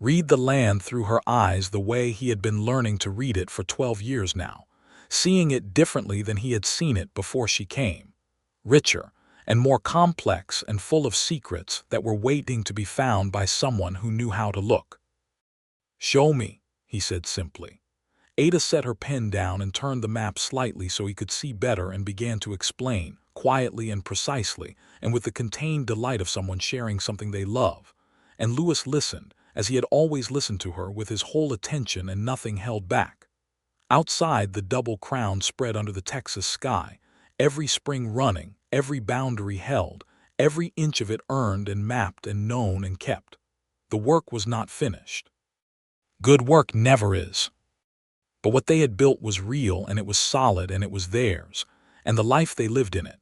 Read the land through her eyes the way he had been learning to read it for 12 years now, seeing it differently than he had seen it before she came, richer and more complex and full of secrets that were waiting to be found by someone who knew how to look. "Show me," he said simply. Ada set her pen down and turned the map slightly so he could see better and began to explain, quietly and precisely, and with the contained delight of someone sharing something they love. And Lewis listened, as he had always listened to her, with his whole attention and nothing held back. Outside, the double crown spread under the Texas sky, every spring running, every boundary held, every inch of it earned and mapped and known and kept. The work was not finished. Good work never is. But what they had built was real, and it was solid, and it was theirs, and the life they lived in it.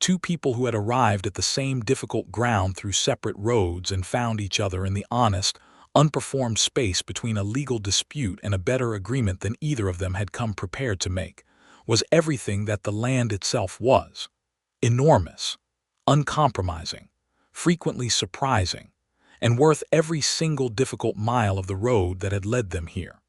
Two people who had arrived at the same difficult ground through separate roads and found each other in the honest, unperformed space between a legal dispute and a better agreement than either of them had come prepared to make, was everything that the land itself was. Enormous, uncompromising, frequently surprising, and worth every single difficult mile of the road that had led them here.